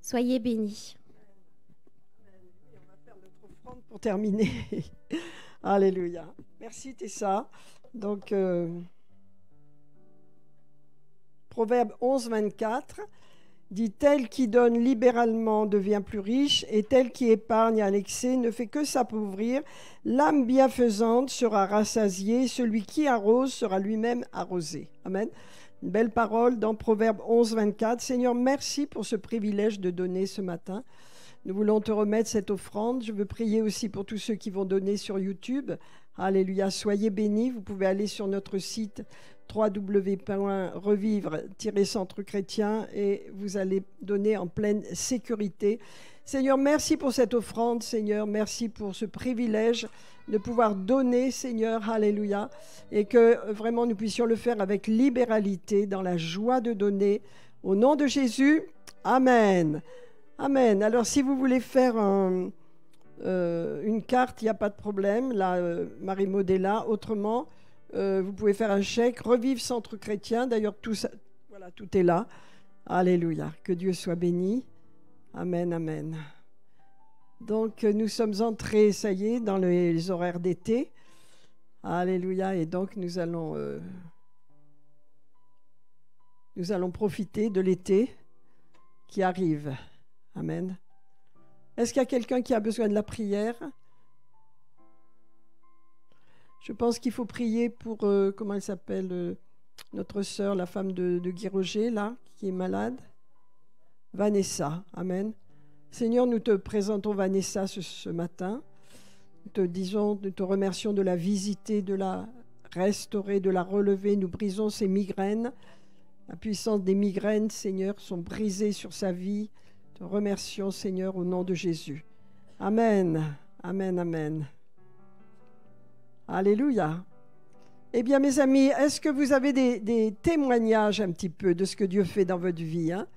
Soyez bénis. On va faire notre offrande pour terminer. Alléluia. Merci Tessa. Donc, Proverbe 11, 24 dit « Tel qui donne libéralement devient plus riche, et tel qui épargne à l'excès ne fait que s'appauvrir. L'âme bienfaisante sera rassasiée, celui qui arrose sera lui-même arrosé. » Amen. Une belle parole dans Proverbe 11, 24. Seigneur, merci pour ce privilège de donner ce matin. Nous voulons te remettre cette offrande. Je veux prier aussi pour tous ceux qui vont donner sur YouTube. Alléluia, soyez bénis. Vous pouvez aller sur notre site www.revivre-centre chrétien et vous allez donner en pleine sécurité. Seigneur, merci pour cette offrande. Seigneur, merci pour ce privilège de pouvoir donner, Seigneur, alléluia, et que vraiment nous puissions le faire avec libéralité, dans la joie de donner. Au nom de Jésus, Amen. Amen. Alors, si vous voulez faire une carte, il n'y a pas de problème. Là, Marie-Maud est là. Autrement, vous pouvez faire un chèque. Revive Centre Chrétien. D'ailleurs, tout ça, voilà, tout est là. Alléluia. Que Dieu soit béni. Amen, amen. Donc, nous sommes entrés, ça y est, dans les horaires d'été. Alléluia. Et donc, nous allons profiter de l'été qui arrive. Amen. Est-ce qu'il y a quelqu'un qui a besoin de la prière? Je pense qu'il faut prier pour, comment elle s'appelle, notre sœur, la femme de Guy Roger, là, qui est malade. Vanessa, amen. Seigneur, nous te présentons Vanessa ce matin. Nous te remercions de la visiter, de la restaurer, de la relever. Nous brisons ses migraines. La puissance des migraines, Seigneur, sont brisées sur sa vie. Te remercions, Seigneur, au nom de Jésus. Amen, amen, amen. Alléluia. Eh bien, mes amis, est-ce que vous avez des témoignages un petit peu de ce que Dieu fait dans votre vie, hein?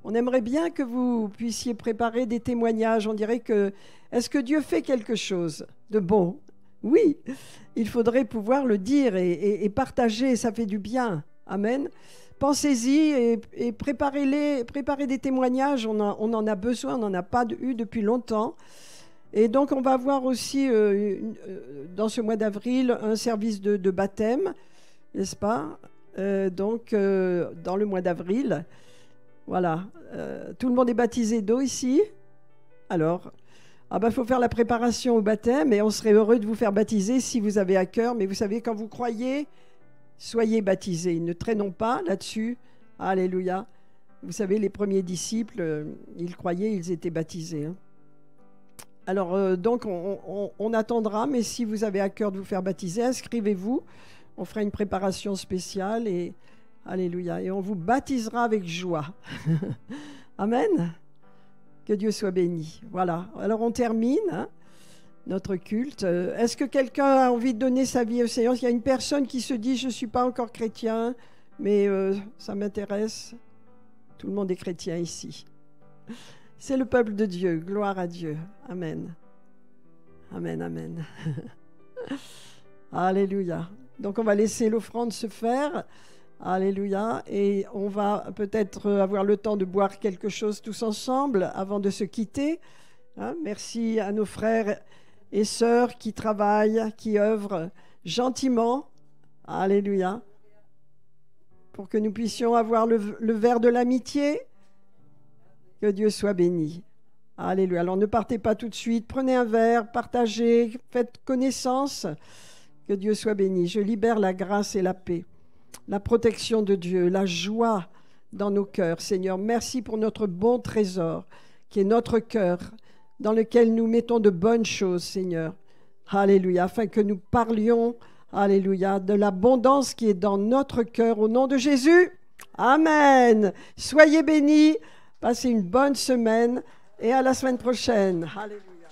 On aimerait bien que vous puissiez préparer des témoignages. On dirait que, est-ce que Dieu fait quelque chose de bon? Oui, il faudrait pouvoir le dire et partager, ça fait du bien. Amen. Pensez-y et préparez des témoignages. On en a besoin, on n'en a pas eu depuis longtemps. Et donc, on va avoir aussi, dans ce mois d'avril, un service de baptême, n'est-ce pas? Dans le mois d'avril. Voilà. Tout le monde est baptisé d'eau ici. Alors, faut faire la préparation au baptême et on serait heureux de vous faire baptiser si vous avez à cœur. Mais vous savez, quand vous croyez, soyez baptisés. Ne traînons pas là-dessus. Alléluia. Vous savez, les premiers disciples, ils croyaient, ils étaient baptisés. Hein. Alors, donc, on attendra, mais si vous avez à cœur de vous faire baptiser, inscrivez-vous. On fera une préparation spéciale et alléluia. Et on vous baptisera avec joie. Amen. Que Dieu soit béni. Voilà. Alors, on termine notre culte. Est-ce que quelqu'un a envie de donner sa vie au Seigneur? Il y a une personne qui se dit, je ne suis pas encore chrétien, mais ça m'intéresse. Tout le monde est chrétien ici. C'est le peuple de Dieu. Gloire à Dieu. Amen. Amen, amen. Alléluia. Donc on va laisser l'offrande se faire. Alléluia. Et on va peut-être avoir le temps de boire quelque chose tous ensemble avant de se quitter. Hein, merci à nos frères et sœurs qui travaillent, qui œuvrent gentiment. Alléluia. Pour que nous puissions avoir le verre de l'amitié. Que Dieu soit béni. Alléluia. Alors ne partez pas tout de suite. Prenez un verre, partagez, faites connaissance. Que Dieu soit béni. Je libère la grâce et la paix, la protection de Dieu, la joie dans nos cœurs. Seigneur, merci pour notre bon trésor qui est notre cœur, dans lequel nous mettons de bonnes choses, Seigneur. Alléluia. Afin que nous parlions, alléluia, de l'abondance qui est dans notre cœur au nom de Jésus. Amen. Soyez bénis. Passez une bonne semaine et à la semaine prochaine. Alléluia.